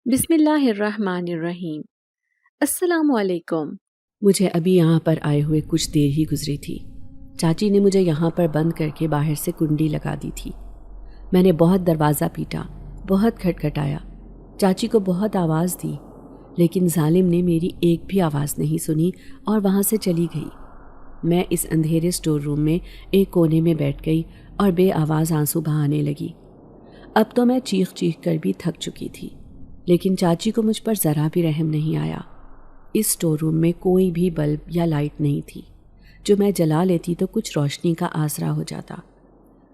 بسم اللہ الرحمن الرحیم۔ السلام علیکم۔ مجھے ابھی یہاں پر آئے ہوئے کچھ دیر ہی گزری تھی۔ چاچی نے مجھے یہاں پر بند کر کے باہر سے کنڈی لگا دی تھی۔ میں نے بہت دروازہ پیٹا، بہت کھٹکھٹایا، چاچی کو بہت آواز دی، لیکن ظالم نے میری ایک بھی آواز نہیں سنی اور وہاں سے چلی گئی۔ میں اس اندھیرے سٹور روم میں ایک کونے میں بیٹھ گئی اور بے آواز آنسو بہانے لگی۔ اب تو میں چیخ چیخ کر بھی تھک چکی تھی، لیکن چاچی کو مجھ پر ذرا بھی رحم نہیں آیا۔ اس سٹور روم میں کوئی بھی بلب یا لائٹ نہیں تھی، جو میں جلا لیتی تو کچھ روشنی کا آسرا ہو جاتا۔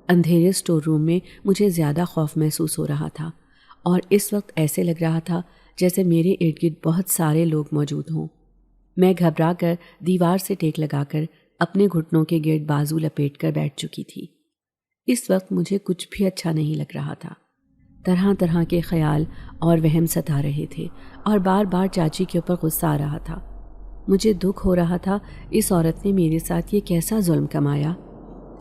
اندھیرے سٹور روم میں مجھے زیادہ خوف محسوس ہو رہا تھا، اور اس وقت ایسے لگ رہا تھا جیسے میرے ارد گرد بہت سارے لوگ موجود ہوں۔ میں گھبرا کر دیوار سے ٹیک لگا کر اپنے گھٹنوں کے گرد بازو لپیٹ کر بیٹھ چکی تھی۔ اس وقت مجھے کچھ بھی اچھا نہیں لگ رہا تھا۔ طرح طرح کے خیال اور وہم ستا رہے تھے، اور بار بار چاچی کے اوپر غصہ آ رہا تھا۔ مجھے دکھ ہو رہا تھا، اس عورت نے میرے ساتھ یہ کیسا ظلم کمایا،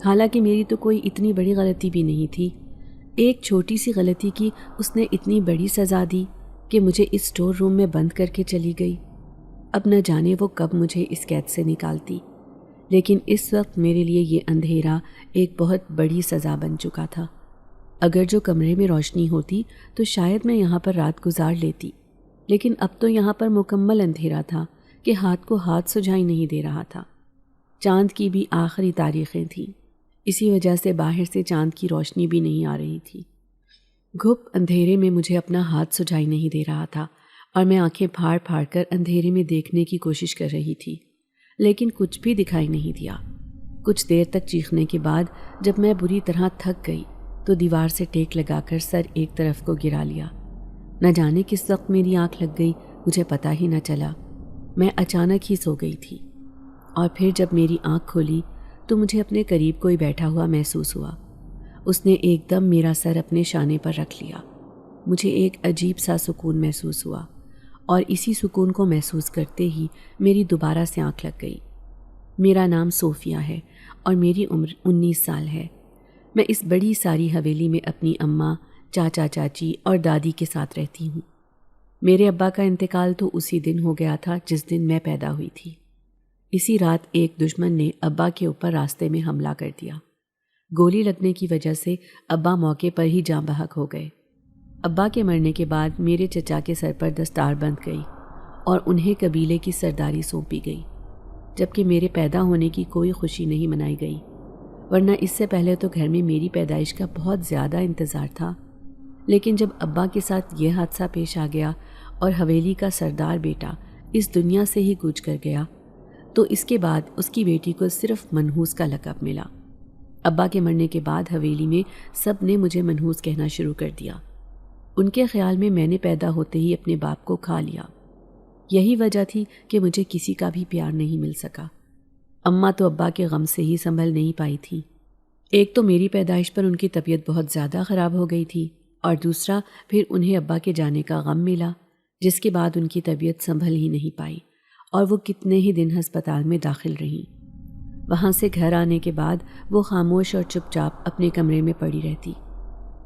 حالانکہ میری تو کوئی اتنی بڑی غلطی بھی نہیں تھی۔ ایک چھوٹی سی غلطی کی اس نے اتنی بڑی سزا دی کہ مجھے اس سٹور روم میں بند کر کے چلی گئی۔ اب نہ جانے وہ کب مجھے اس قید سے نکالتی، لیکن اس وقت میرے لیے یہ اندھیرا ایک بہت بڑی سزا بن چکا تھا۔ اگر جو کمرے میں روشنی ہوتی تو شاید میں یہاں پر رات گزار لیتی، لیکن اب تو یہاں پر مکمل اندھیرا تھا کہ ہاتھ کو ہاتھ سجھائی نہیں دے رہا تھا۔ چاند کی بھی آخری تاریخیں تھیں، اسی وجہ سے باہر سے چاند کی روشنی بھی نہیں آ رہی تھی۔ گھپ اندھیرے میں مجھے اپنا ہاتھ سجھائی نہیں دے رہا تھا، اور میں آنکھیں پھاڑ پھاڑ کر اندھیرے میں دیکھنے کی کوشش کر رہی تھی، لیکن کچھ بھی دکھائی نہیں دیا۔ کچھ دیر تک چیخنے کے بعد جب میں بری طرح تھک گئی تو دیوار سے ٹیک لگا کر سر ایک طرف کو گرا لیا۔ نہ جانے کس وقت میری آنکھ لگ گئی، مجھے پتہ ہی نہ چلا۔ میں اچانک ہی سو گئی تھی، اور پھر جب میری آنکھ کھولی تو مجھے اپنے قریب کوئی بیٹھا ہوا محسوس ہوا۔ اس نے ایک دم میرا سر اپنے شانے پر رکھ لیا۔ مجھے ایک عجیب سا سکون محسوس ہوا، اور اسی سکون کو محسوس کرتے ہی میری دوبارہ سے آنکھ لگ گئی۔ میرا نام صوفیہ ہے اور میری عمر 19 سال ہے۔ میں اس بڑی ساری حویلی میں اپنی اماں، چاچا چاچی اور دادی کے ساتھ رہتی ہوں۔ میرے ابا کا انتقال تو اسی دن ہو گیا تھا جس دن میں پیدا ہوئی تھی۔ اسی رات ایک دشمن نے ابا کے اوپر راستے میں حملہ کر دیا۔ گولی لگنے کی وجہ سے ابا موقع پر ہی جاں بحق ہو گئے۔ ابا کے مرنے کے بعد میرے چچا کے سر پر دستار بندھ گئی اور انہیں قبیلے کی سرداری سونپی گئی، جبکہ میرے پیدا ہونے کی کوئی خوشی نہیں منائی گئی، ورنہ اس سے پہلے تو گھر میں میری پیدائش کا بہت زیادہ انتظار تھا۔ لیکن جب ابا کے ساتھ یہ حادثہ پیش آ گیا اور حویلی کا سردار بیٹا اس دنیا سے ہی کوچ کر گیا، تو اس کے بعد اس کی بیٹی کو صرف منحوس کا لقب ملا۔ ابا کے مرنے کے بعد حویلی میں سب نے مجھے منحوس کہنا شروع کر دیا۔ ان کے خیال میں نے پیدا ہوتے ہی اپنے باپ کو کھا لیا۔ یہی وجہ تھی کہ مجھے کسی کا بھی پیار نہیں مل سکا۔ اماں تو ابا کے غم سے ہی سنبھل نہیں پائی تھی۔ ایک تو میری پیدائش پر ان کی طبیعت بہت زیادہ خراب ہو گئی تھی، اور دوسرا پھر انہیں ابا کے جانے کا غم ملا، جس کے بعد ان کی طبیعت سنبھل ہی نہیں پائی، اور وہ کتنے ہی دن ہسپتال میں داخل رہیں۔ وہاں سے گھر آنے کے بعد وہ خاموش اور چپ چاپ اپنے کمرے میں پڑی رہتی۔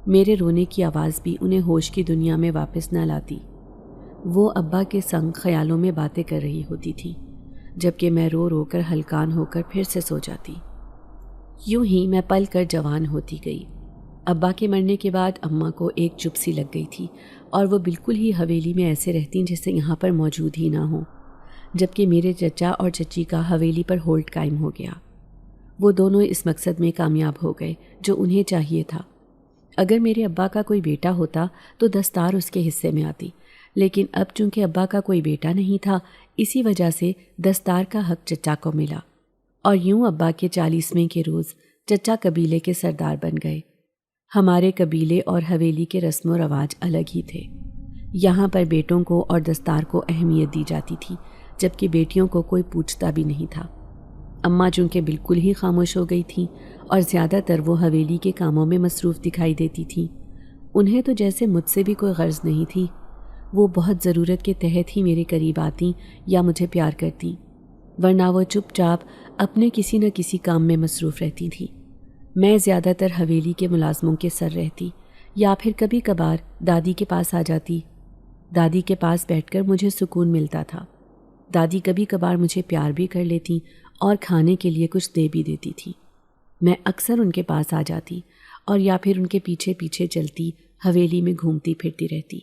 میرے رونے کی آواز بھی انہیں ہوش کی دنیا میں واپس نہ لاتی۔ وہ ابا کے سنگ خیالوں میں باتیں کر رہی ہوتی تھی، جبکہ میں رو رو کر ہلکان ہو کر پھر سے سو جاتی۔ یوں ہی میں پل کر جوان ہوتی گئی۔ ابا کے مرنے کے بعد اماں کو ایک چپ سی لگ گئی تھی، اور وہ بالکل ہی حویلی میں ایسے رہتیں جیسے یہاں پر موجود ہی نہ ہوں، جبکہ میرے چچا اور چچی کا حویلی پر ہولڈ قائم ہو گیا۔ وہ دونوں اس مقصد میں کامیاب ہو گئے جو انہیں چاہیے تھا۔ اگر میرے ابا کا کوئی بیٹا ہوتا تو دستار اس کے حصے میں آتی، لیکن اب چونکہ ابا کا کوئی بیٹا نہیں تھا، اسی وجہ سے دستار کا حق چچا کو ملا، اور یوں ابا کے 40ویں کے روز چچا قبیلے کے سردار بن گئے۔ ہمارے قبیلے اور حویلی کے رسم و رواج الگ ہی تھے۔ یہاں پر بیٹوں کو اور دستار کو اہمیت دی جاتی تھی، جبکہ بیٹیوں کو کوئی پوچھتا بھی نہیں تھا۔ اماں چونکہ بالکل ہی خاموش ہو گئی تھیں، اور زیادہ تر وہ حویلی کے کاموں میں مصروف دکھائی دیتی تھیں۔ انہیں تو جیسے مجھ سے بھی کوئی غرض نہیں تھی۔ وہ بہت ضرورت کے تحت ہی میرے قریب آتیں یا مجھے پیار کرتیں، ورنہ وہ چپ چاپ اپنے کسی نہ کسی کام میں مصروف رہتی تھیں۔ میں زیادہ تر حویلی کے ملازموں کے سر رہتی، یا پھر کبھی کبھار دادی کے پاس آ جاتی۔ دادی کے پاس بیٹھ کر مجھے سکون ملتا تھا۔ دادی کبھی کبھار مجھے پیار بھی کر لیتی اور کھانے کے لیے کچھ دے بھی دیتی تھی۔ میں اکثر ان کے پاس آ جاتی اور یا پھر ان کے پیچھے پیچھے چلتی حویلی میں گھومتی پھرتی رہتی۔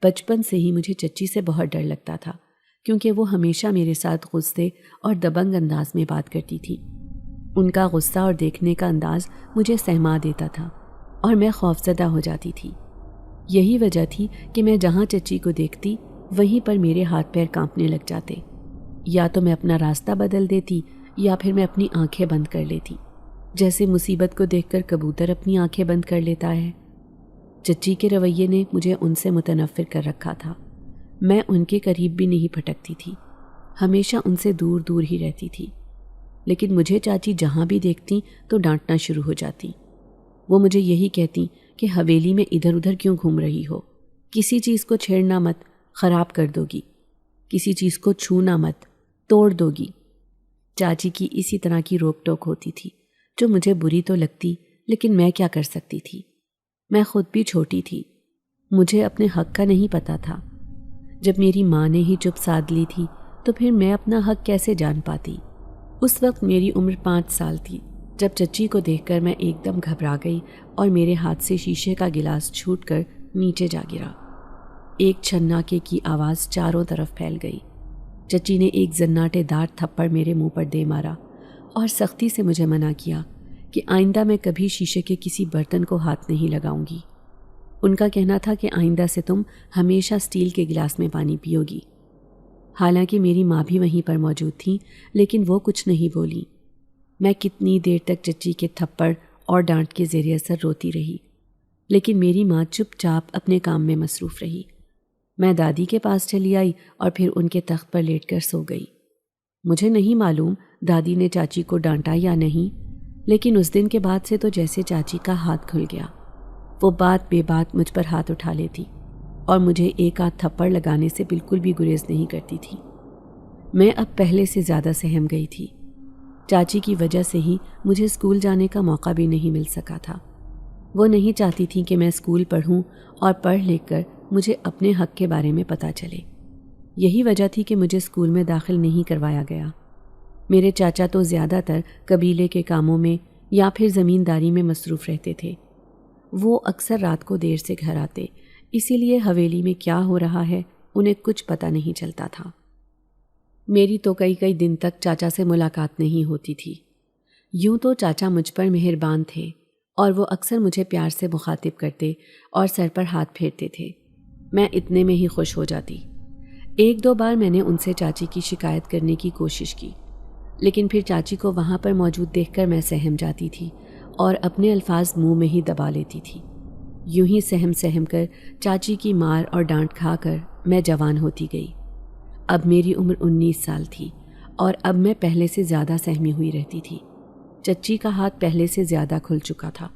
بچپن سے ہی مجھے چچی سے بہت ڈر لگتا تھا، کیونکہ وہ ہمیشہ میرے ساتھ غصے اور دبنگ انداز میں بات کرتی تھی۔ ان کا غصہ اور دیکھنے کا انداز مجھے سہما دیتا تھا اور میں خوفزدہ ہو جاتی تھی۔ یہی وجہ تھی کہ میں جہاں چچی کو دیکھتی وہیں پر میرے ہاتھ پیر کانپنے لگ جاتے۔ یا تو میں اپنا راستہ بدل دیتی یا پھر میں اپنی آنکھیں بند کر لیتی، جیسے مصیبت کو دیکھ کر کبوتر اپنی آنکھیں بند کر لیتا ہے۔ چچی کے رویے نے مجھے ان سے متنفر کر رکھا تھا۔ میں ان کے قریب بھی نہیں پھٹکتی تھی، ہمیشہ ان سے دور دور ہی رہتی تھی۔ لیکن مجھے چاچی جہاں بھی دیکھتی تو ڈانٹنا شروع ہو جاتی۔ وہ مجھے یہی کہتی کہ حویلی میں ادھر ادھر کیوں گھوم رہی ہو، کسی چیز کو چھیڑنا مت، خراب کر دو گی، کسی چیز کو چھونا مت، توڑ دو گی۔ چاچی کی اسی طرح کی روک ٹوک ہوتی تھی، جو مجھے بری تو لگتی، لیکن میں کیا کر سکتی تھی؟ میں خود بھی چھوٹی تھی، مجھے اپنے حق کا نہیں پتہ تھا۔ جب میری ماں نے ہی چپ سادھ لی تھی تو پھر میں اپنا حق کیسے جان پاتی؟ اس وقت میری عمر 5 سال تھی، جب چچی کو دیکھ کر میں ایک دم گھبرا گئی اور میرے ہاتھ سے شیشے کا گلاس چھوٹ کر نیچے جا گرا۔ ایک چھناکے کی آواز چاروں طرف پھیل گئی۔ چچی نے ایک زناٹے دار تھپڑ میرے منہ پر دے مارا اور سختی سے مجھے منع کیا کہ آئندہ میں کبھی شیشے کے کسی برتن کو ہاتھ نہیں لگاؤں گی۔ ان کا کہنا تھا کہ آئندہ سے تم ہمیشہ اسٹیل کے گلاس میں پانی پیو گی۔ حالانکہ میری ماں بھی وہیں پر موجود تھی، لیکن وہ کچھ نہیں بولی۔ میں کتنی دیر تک چچی کے تھپڑ اور ڈانٹ کے زیر اثر روتی رہی، لیکن میری ماں چپ چاپ اپنے کام میں مصروف رہی۔ میں دادی کے پاس چلی آئی اور پھر ان کے تخت پر لیٹ کر سو گئی۔ مجھے نہیں معلوم دادی نے چاچی کو ڈانٹا یا نہیں، لیکن اس دن کے بعد سے تو جیسے چاچی کا ہاتھ کھل گیا۔ وہ بات بے بات مجھ پر ہاتھ اٹھا لیتی اور مجھے ایک آدھ تھپڑ لگانے سے بالکل بھی گریز نہیں کرتی تھی۔ میں اب پہلے سے زیادہ سہم گئی تھی۔ چاچی کی وجہ سے ہی مجھے اسکول جانے کا موقع بھی نہیں مل سکا تھا۔ وہ نہیں چاہتی تھیں کہ میں اسکول پڑھوں اور پڑھ لکھ کر مجھے اپنے حق کے بارے میں پتہ چلے۔ یہی وجہ تھی کہ مجھے اسکول میں داخل نہیں کروایا گیا۔ میرے چاچا تو زیادہ تر قبیلے کے کاموں میں یا پھر زمینداری میں مصروف رہتے تھے۔ وہ اکثر رات کو دیر سے گھر آتے، اسی لیے حویلی میں کیا ہو رہا ہے انہیں کچھ پتہ نہیں چلتا تھا۔ میری تو کئی دن تک چاچا سے ملاقات نہیں ہوتی تھی۔ یوں تو چاچا مجھ پر مہربان تھے اور وہ اکثر مجھے پیار سے مخاطب کرتے اور سر پر ہاتھ پھیرتے تھے۔ میں اتنے میں ہی خوش ہو جاتی۔ ایک دو بار میں نے ان سے چاچی کی شکایت کرنے کی کوشش کی، لیکن پھر چاچی کو وہاں پر موجود دیکھ کر میں سہم جاتی تھی اور اپنے الفاظ منہ میں ہی دبا لیتی تھی۔ یوں ہی سہم کر چاچی کی مار اور ڈانٹ کھا کر میں جوان ہوتی گئی۔ اب میری عمر 19 سال تھی اور اب میں پہلے سے زیادہ سہمی ہوئی رہتی تھی۔ چچی کا ہاتھ پہلے سے زیادہ کھل چکا تھا۔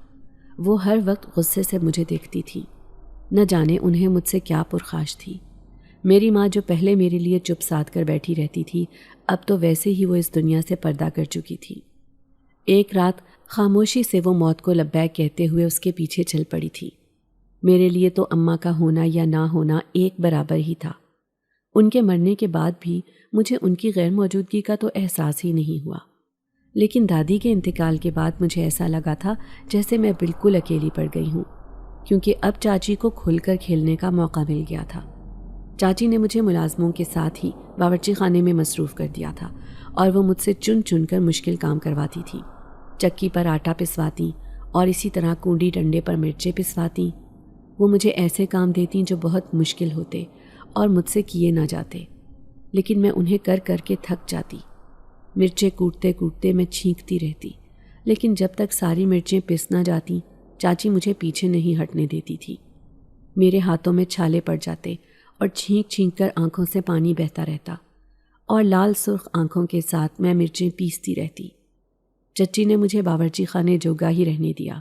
وہ ہر وقت غصے سے مجھے دیکھتی تھی، نہ جانے انہیں مجھ سے کیا پرخاش تھی۔ میری ماں جو پہلے میرے لیے چپ سادھ کر بیٹھی رہتی تھی، اب تو ویسے ہی وہ اس دنیا سے پردہ کر چکی تھی۔ ایک رات خاموشی سے وہ موت کو لبیک کہتے ہوئے اس کے پیچھے چل پڑی تھی۔ میرے لیے تو اماں کا ہونا یا نہ ہونا ایک برابر ہی تھا۔ ان کے مرنے کے بعد بھی مجھے ان کی غیر موجودگی کا تو احساس ہی نہیں ہوا، لیکن دادی کے انتقال کے بعد مجھے ایسا لگا تھا جیسے میں بالکل اکیلی پڑ گئی ہوں، کیونکہ اب چاچی کو کھل کر کھیلنے کا موقع مل گیا تھا۔ چاچی نے مجھے ملازموں کے ساتھ ہی باورچی خانے میں مصروف کر دیا تھا اور وہ مجھ سے چن کر مشکل کام کرواتی تھی۔ چکی پر آٹا پسواتی اور اسی طرح کنڈی ڈنڈے پر مرچیں پسواتی۔ وہ مجھے ایسے کام دیتی جو بہت مشکل ہوتے اور مجھ سے کیے نہ جاتے، لیکن میں انہیں کر کے تھک جاتی۔ مرچیں کوٹتے کوٹتے میں چھینکتی رہتی، لیکن جب تک ساری مرچیں پس نہ جاتی چاچی مجھے پیچھے نہیں ہٹنے دیتی تھی۔ میرے ہاتھوں میں چھالے پڑ جاتے اور چھینک کر آنکھوں سے پانی بہتا رہتا، اور لال سرخ آنکھوں کے ساتھ میں مرچیں پیستی رہتی۔ چچی نے مجھے باورچی خانے جوگا ہی رہنے دیا۔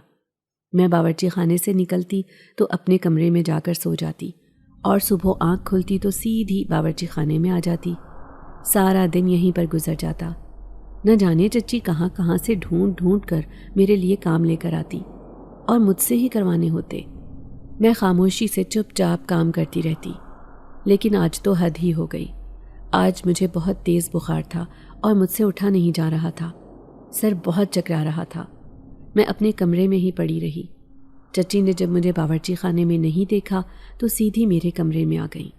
میں باورچی خانے سے نکلتی تو اپنے کمرے میں جا کر سو جاتی، اور صبح آنکھ کھلتی تو سیدھی باورچی خانے میں آ جاتی۔ سارا دن یہیں پر گزر جاتا۔ نہ جانے چچی کہاں سے ڈھونڈ کر میرے لیے کام لے کر آتی اور مجھ سے ہی کروانے ہوتے۔ میں خاموشی سے چپ چاپ کام کرتی رہتی۔ لیکن آج تو حد ہی ہو گئی۔ آج مجھے بہت تیز بخار تھا اور مجھ سے اٹھا نہیں جا رہا تھا، سر بہت چکرا رہا تھا۔ میں اپنے کمرے میں ہی پڑی رہی۔ چچی نے جب مجھے باورچی خانے میں نہیں دیکھا تو سیدھی میرے کمرے میں آ گئیں۔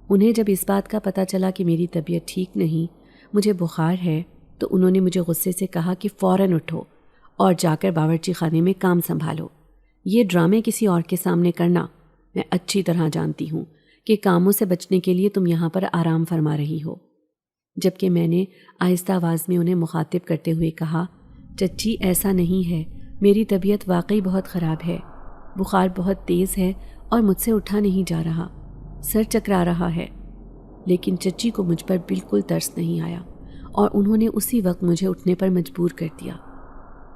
انہیں جب اس بات کا پتہ چلا کہ میری طبیعت ٹھیک نہیں، مجھے بخار ہے، تو انہوں نے مجھے غصے سے کہا کہ فوراً اٹھو اور جا کر باورچی خانے میں کام سنبھالو۔ یہ ڈرامے کسی اور کے سامنے کرنا، میں اچھی طرح جانتی ہوں کہ کاموں سے بچنے کے لیے تم یہاں پر آرام فرما رہی ہو۔ جبکہ میں نے آہستہ آواز میں انہیں مخاطب کرتے ہوئے کہا، چچی ایسا نہیں ہے، میری طبیعت واقعی بہت خراب ہے، بخار بہت تیز ہے اور مجھ سے اٹھا نہیں جا رہا، سر چکرا رہا ہے۔ لیکن چچی کو مجھ پر بالکل ترس نہیں آیا اور انہوں نے اسی وقت مجھے اٹھنے پر مجبور کر دیا۔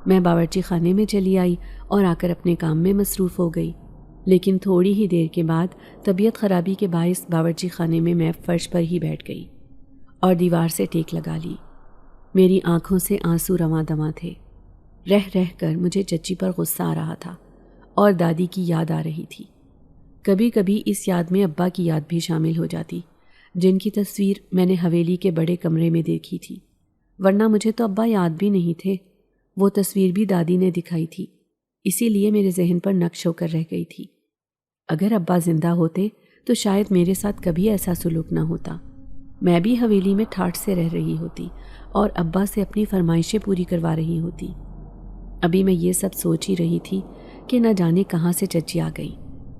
میں باورچی خانے میں چلی آئی اور آ کر اپنے کام میں مصروف ہو گئی، لیکن تھوڑی ہی دیر کے بعد طبیعت خرابی کے باعث باورچی خانے میں فرش پر ہی بیٹھ گئی اور دیوار سے ٹیک لگا لی۔ میری آنکھوں سے آنسو رواں دواں تھے۔ رہ رہ کر مجھے چچی پر غصہ آ رہا تھا اور دادی کی یاد آ رہی تھی۔ کبھی کبھی اس یاد میں ابا کی یاد بھی شامل ہو جاتی، جن کی تصویر میں نے حویلی کے بڑے کمرے میں دیکھی تھی، ورنہ مجھے تو ابا یاد بھی نہیں تھے۔ وہ تصویر بھی دادی نے دکھائی تھی، اسی لیے میرے ذہن پر نقش ہو کر رہ گئی تھی۔ اگر ابا زندہ ہوتے تو شاید میرے ساتھ کبھی ایسا سلوک نہ ہوتا، میں بھی حویلی میں ٹھاٹھ سے رہ رہی ہوتی اور ابا سے اپنی فرمائشیں پوری کروا رہی ہوتی۔ ابھی میں یہ سب سوچ ہی رہی تھی کہ نہ جانے کہاں سے چچی آ گئی،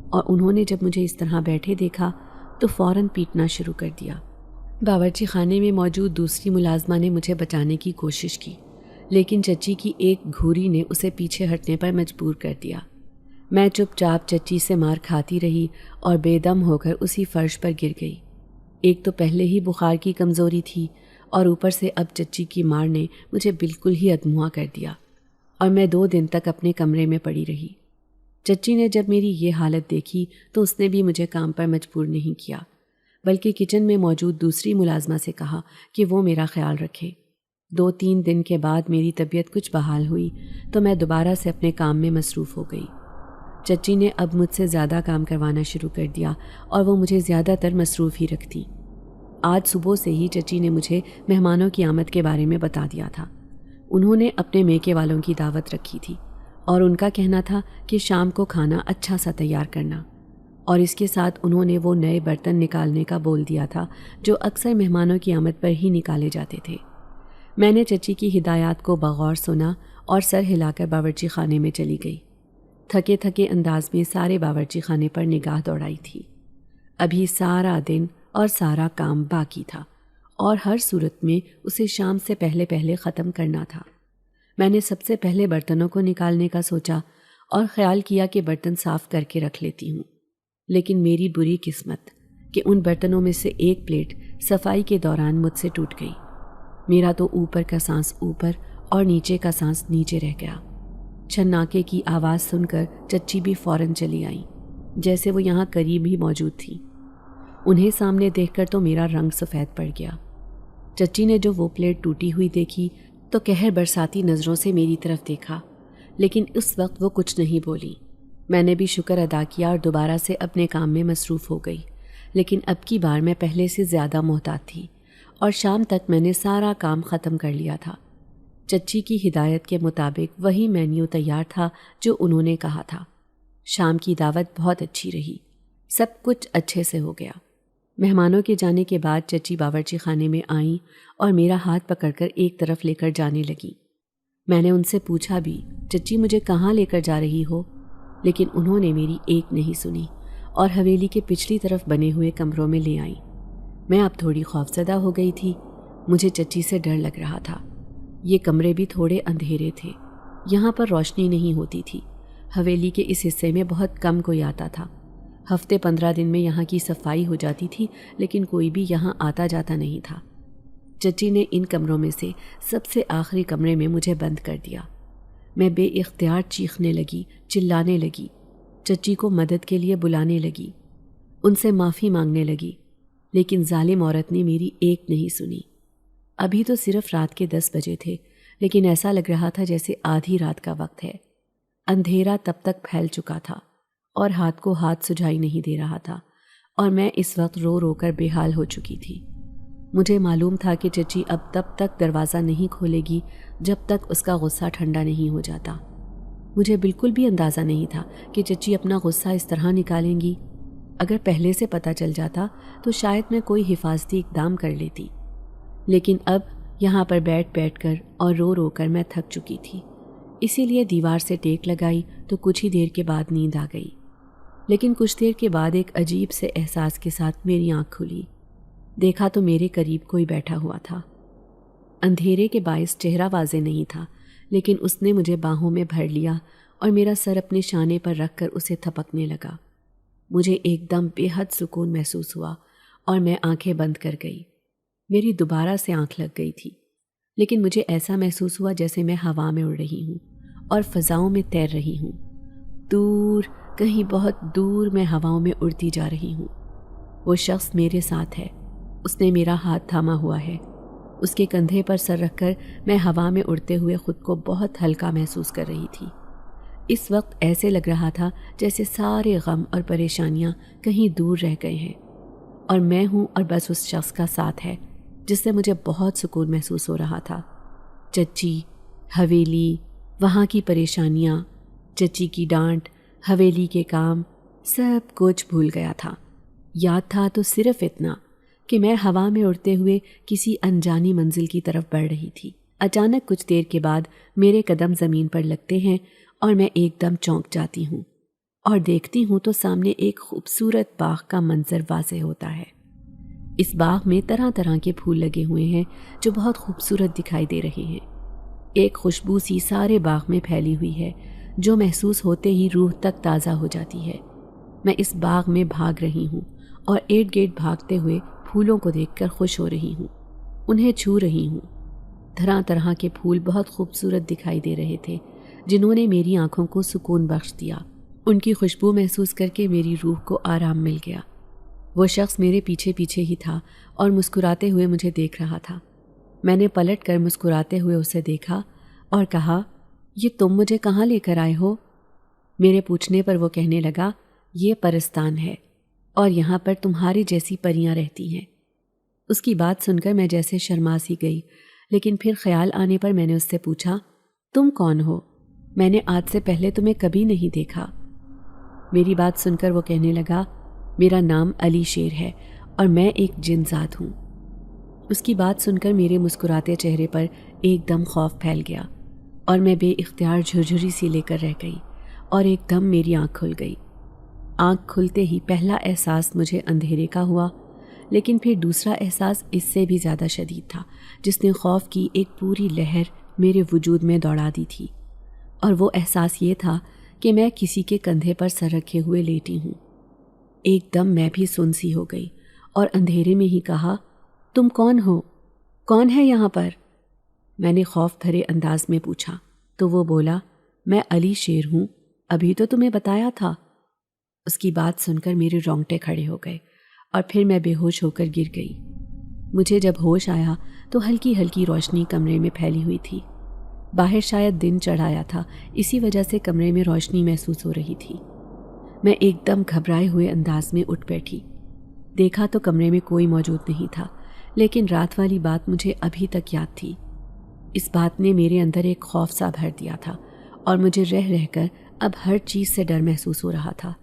اور انہوں نے جب مجھے اس طرح بیٹھے دیکھا تو فوراً پیٹنا شروع کر دیا۔ باورچی خانے میں موجود دوسری ملازمہ نے مجھے بچانے کی کوشش کی، لیکن چچی کی ایک گھوری نے اسے پیچھے ہٹنے پر مجبور کر دیا۔ میں چپ چاپ چچی سے مار کھاتی رہی اور بے دم ہو کر اسی فرش پر گر گئی۔ ایک تو پہلے ہی بخار کی کمزوری تھی اور اوپر سے اب چچی کی مار نے مجھے بالکل ہی ادموا کر دیا، اور میں 2 دن تک اپنے کمرے میں پڑی رہی۔ چچی نے جب میری یہ حالت دیکھی تو اس نے بھی مجھے کام پر مجبور نہیں کیا، بلکہ کچن میں موجود دوسری ملازمہ سے کہا کہ وہ میرا خیال رکھے۔ 2-3 دن کے بعد میری طبیعت کچھ بحال ہوئی تو میں دوبارہ سے اپنے کام میں مصروف ہو گئی۔ چچی نے اب مجھ سے زیادہ کام کروانا شروع کر دیا اور وہ مجھے زیادہ تر مصروف ہی رکھتی۔ آج صبح سے ہی چچی نے مجھے مہمانوں کی آمد کے بارے میں بتا دیا تھا۔ انہوں نے اپنے میکے والوں کی دعوت رکھی تھی اور ان کا کہنا تھا کہ شام کو کھانا اچھا سا تیار کرنا، اور اس کے ساتھ انہوں نے وہ نئے برتن نکالنے کا بول دیا تھا جو اکثر مہمانوں کی آمد پر ہی نکالے جاتے تھے۔ میں نے چچی کی ہدایات کو بغور سنا اور سر ہلا کر باورچی خانے میں چلی گئی۔ تھکے تھکے انداز میں سارے باورچی خانے پر نگاہ دوڑائی تھی۔ ابھی سارا دن اور سارا کام باقی تھا اور ہر صورت میں اسے شام سے پہلے پہلے ختم کرنا تھا۔ میں نے سب سے پہلے برتنوں کو نکالنے کا سوچا اور خیال کیا کہ برتن صاف کر کے رکھ لیتی ہوں، لیکن میری بری قسمت کہ ان برتنوں میں سے ایک پلیٹ صفائی کے دوران مجھ سے ٹوٹ گئی۔ میرا تو اوپر کا سانس اوپر اور نیچے کا سانس نیچے رہ گیا۔ چھناکے کی آواز سن کر چچی بھی فوراً چلی آئیں، جیسے وہ یہاں قریب ہی موجود تھیں۔ انہیں سامنے دیکھ کر تو میرا رنگ سفید پڑ گیا۔ چچی نے جو وہ پلیٹ ٹوٹی ہوئی دیکھی تو قہر برساتی نظروں سے میری طرف دیکھا، لیکن اس وقت وہ کچھ نہیں بولی۔ میں نے بھی شکر ادا کیا اور دوبارہ سے اپنے کام میں مصروف ہو گئی، لیکن اب کی بار میں پہلے سے زیادہ محتاط تھی اور شام تک میں نے سارا کام ختم کر لیا تھا۔ چچی کی ہدایت کے مطابق وہی مینیو تیار تھا جو انہوں نے کہا تھا۔ شام کی دعوت بہت اچھی رہی، سب کچھ اچھے سے ہو گیا۔ مہمانوں کے جانے کے بعد چچی باورچی خانے میں آئیں اور میرا ہاتھ پکڑ کر ایک طرف لے کر جانے لگی۔ میں نے ان سے پوچھا بھی، چچی مجھے کہاں لے کر جا رہی ہو؟ لیکن انہوں نے میری ایک نہیں سنی اور حویلی کے پچھلی طرف بنے ہوئے کمروں میں لے آئیں۔ میں اب تھوڑی خوفزدہ ہو گئی تھی، مجھے چچی سے ڈر لگ رہا تھا۔ یہ کمرے بھی تھوڑے اندھیرے تھے، یہاں پر روشنی نہیں ہوتی تھی۔ حویلی کے اس حصے میں بہت کم کوئی آتا تھا۔ ہفتے 15 دن میں یہاں کی صفائی ہو جاتی تھی، لیکن کوئی بھی یہاں آتا جاتا نہیں تھا۔ چچی نے ان کمروں میں سے سب سے آخری کمرے میں مجھے بند کر دیا۔ میں بے اختیار چیخنے لگی، چلانے لگی، چچی کو مدد کے لیے بلانے لگی، ان سے معافی مانگنے لگی، لیکن ظالم عورت نے میری ایک نہیں سنی۔ ابھی تو صرف رات کے 10 بجے تھے، لیکن ایسا لگ رہا تھا جیسے آدھی رات کا وقت ہے۔ اندھیرا تب تک پھیل چکا تھا اور ہاتھ کو ہاتھ سجھائی نہیں دے رہا تھا، اور میں اس وقت رو رو کر بے حال ہو چکی تھی۔ مجھے معلوم تھا کہ چچی اب تب تک دروازہ نہیں کھولے گی جب تک اس کا غصہ ٹھنڈا نہیں ہو جاتا۔ مجھے بالکل بھی اندازہ نہیں تھا کہ چچی اپنا غصہ اس طرح نکالیں گی۔ اگر پہلے سے پتہ چل جاتا تو شاید میں کوئی حفاظتی اقدام کر لیتی، لیکن اب یہاں پر بیٹھ بیٹھ کر اور رو رو کر میں تھک چکی تھی، اسی لیے دیوار سے ٹیک لگائی تو کچھ ہی دیر کے بعد نیند آ گئی۔ لیکن کچھ دیر کے بعد ایک عجیب سے احساس کے ساتھ میری آنکھ کھلی۔ دیکھا تو میرے قریب کوئی بیٹھا ہوا تھا۔ اندھیرے کے باعث چہرہ واضح نہیں تھا، لیکن اس نے مجھے باہوں میں بھر لیا اور میرا سر اپنے شانے پر رکھ کر اسے تھپکنے لگا۔ مجھے ایک دم بے حد سکون محسوس ہوا اور میں آنکھیں بند کر گئی۔ میری دوبارہ سے آنکھ لگ گئی تھی، لیکن مجھے ایسا محسوس ہوا جیسے میں ہوا میں اڑ رہی ہوں اور فضاؤں میں تیر رہی ہوں۔ دور، کہیں بہت دور میں ہواؤں میں اڑتی جا رہی ہوں۔ وہ شخص میرے ساتھ ہے، اس نے میرا ہاتھ تھاما ہوا ہے۔ اس کے کندھے پر سر رکھ کر میں ہوا میں اڑتے ہوئے خود کو بہت ہلکا محسوس کر رہی تھی۔ اس وقت ایسے لگ رہا تھا جیسے سارے غم اور پریشانیاں کہیں دور رہ گئے ہیں اور میں ہوں اور بس اس شخص کا ساتھ ہے جس سے مجھے بہت سکون محسوس ہو رہا تھا۔ چچی، حویلی، وہاں کی پریشانیاں، چچی کی ڈانٹ، حویلی کے کام، سب کچھ بھول گیا تھا۔ یاد تھا تو صرف اتنا کہ میں ہوا میں اڑتے ہوئے کسی انجانی منزل کی طرف بڑھ رہی تھی۔ اچانک کچھ دیر کے بعد میرے قدم زمین پر لگتے ہیں اور میں ایک دم چونک جاتی ہوں اور دیکھتی ہوں تو سامنے ایک خوبصورت باغ کا منظر واضح ہوتا ہے۔ اس باغ میں طرح طرح کے پھول لگے ہوئے ہیں جو بہت خوبصورت دکھائی دے رہے ہیں۔ ایک خوشبو سی سارے باغ میں پھیلی ہوئی ہے جو محسوس ہوتے ہی روح تک تازہ ہو جاتی ہے۔ میں اس باغ میں بھاگ رہی ہوں اور ارد گرد بھاگتے ہوئے پھولوں کو دیکھ کر خوش ہو رہی ہوں، انہیں چھو رہی ہوں۔ طرح طرح کے پھول بہت خوبصورت دکھائی دے رہے تھے جنہوں نے میری آنکھوں کو سکون بخش دیا۔ ان کی خوشبو محسوس کر کے میری روح کو آرام مل گیا۔ وہ شخص میرے پیچھے پیچھے ہی تھا اور مسکراتے ہوئے مجھے دیکھ رہا تھا۔ میں نے پلٹ کر مسکراتے ہوئے اسے دیکھا اور کہا، یہ تم مجھے کہاں لے کر آئے ہو؟ میرے پوچھنے پر وہ کہنے لگا، یہ پرستان ہے اور یہاں پر تمہاری جیسی پریاں رہتی ہیں۔ اس کی بات سن کر میں جیسے شرما سی گئی، لیکن پھر خیال آنے پر میں نے اس سے پوچھا، تم کون ہو؟ میں نے آج سے پہلے تمہیں کبھی نہیں دیکھا۔ میری بات سن کر وہ کہنے لگا، میرا نام علی شیر ہے اور میں ایک جن ذات ہوں۔ اس کی بات سن کر میرے مسکراتے چہرے پر ایک دم خوف پھیل گیا اور میں بے اختیار جھرجھری سی لے کر رہ گئی اور ایک دم میری آنکھ کھل گئی۔ آنکھ کھلتے ہی پہلا احساس مجھے اندھیرے کا ہوا، لیکن پھر دوسرا احساس اس سے بھی زیادہ شدید تھا جس نے خوف کی ایک پوری لہر میرے وجود میں دوڑا دی تھی، اور وہ احساس یہ تھا کہ میں کسی کے کندھے پر سر رکھے ہوئے لیٹی ہوں۔ ایک دم میں بھی سن سی ہو گئی اور اندھیرے میں ہی کہا، تم کون ہو؟ کون ہے یہاں پر؟ میں نے خوف بھرے انداز میں پوچھا تو وہ بولا، میں علی شیر ہوں، ابھی تو تمہیں بتایا تھا۔ اس کی بات سن کر میرے رونگٹے کھڑے ہو گئے اور پھر میں بے ہوش ہو کر گر گئی۔ مجھے جب ہوش آیا تو ہلکی ہلکی روشنی کمرے میں پھیلی ہوئی تھی۔ باہر شاید دن چڑھ آیا تھا، اسی وجہ سے کمرے میں روشنی محسوس ہو رہی تھی۔ میں ایک دم گھبرائے ہوئے انداز میں اٹھ بیٹھی۔ دیکھا تو کمرے میں کوئی موجود نہیں تھا، لیکن رات والی بات مجھے ابھی تک یاد تھی۔ اس بات نے میرے اندر ایک خوف سا بھر دیا تھا اور مجھے رہ رہ کر اب ہر چیز سے ڈر محسوس ہو رہا تھا۔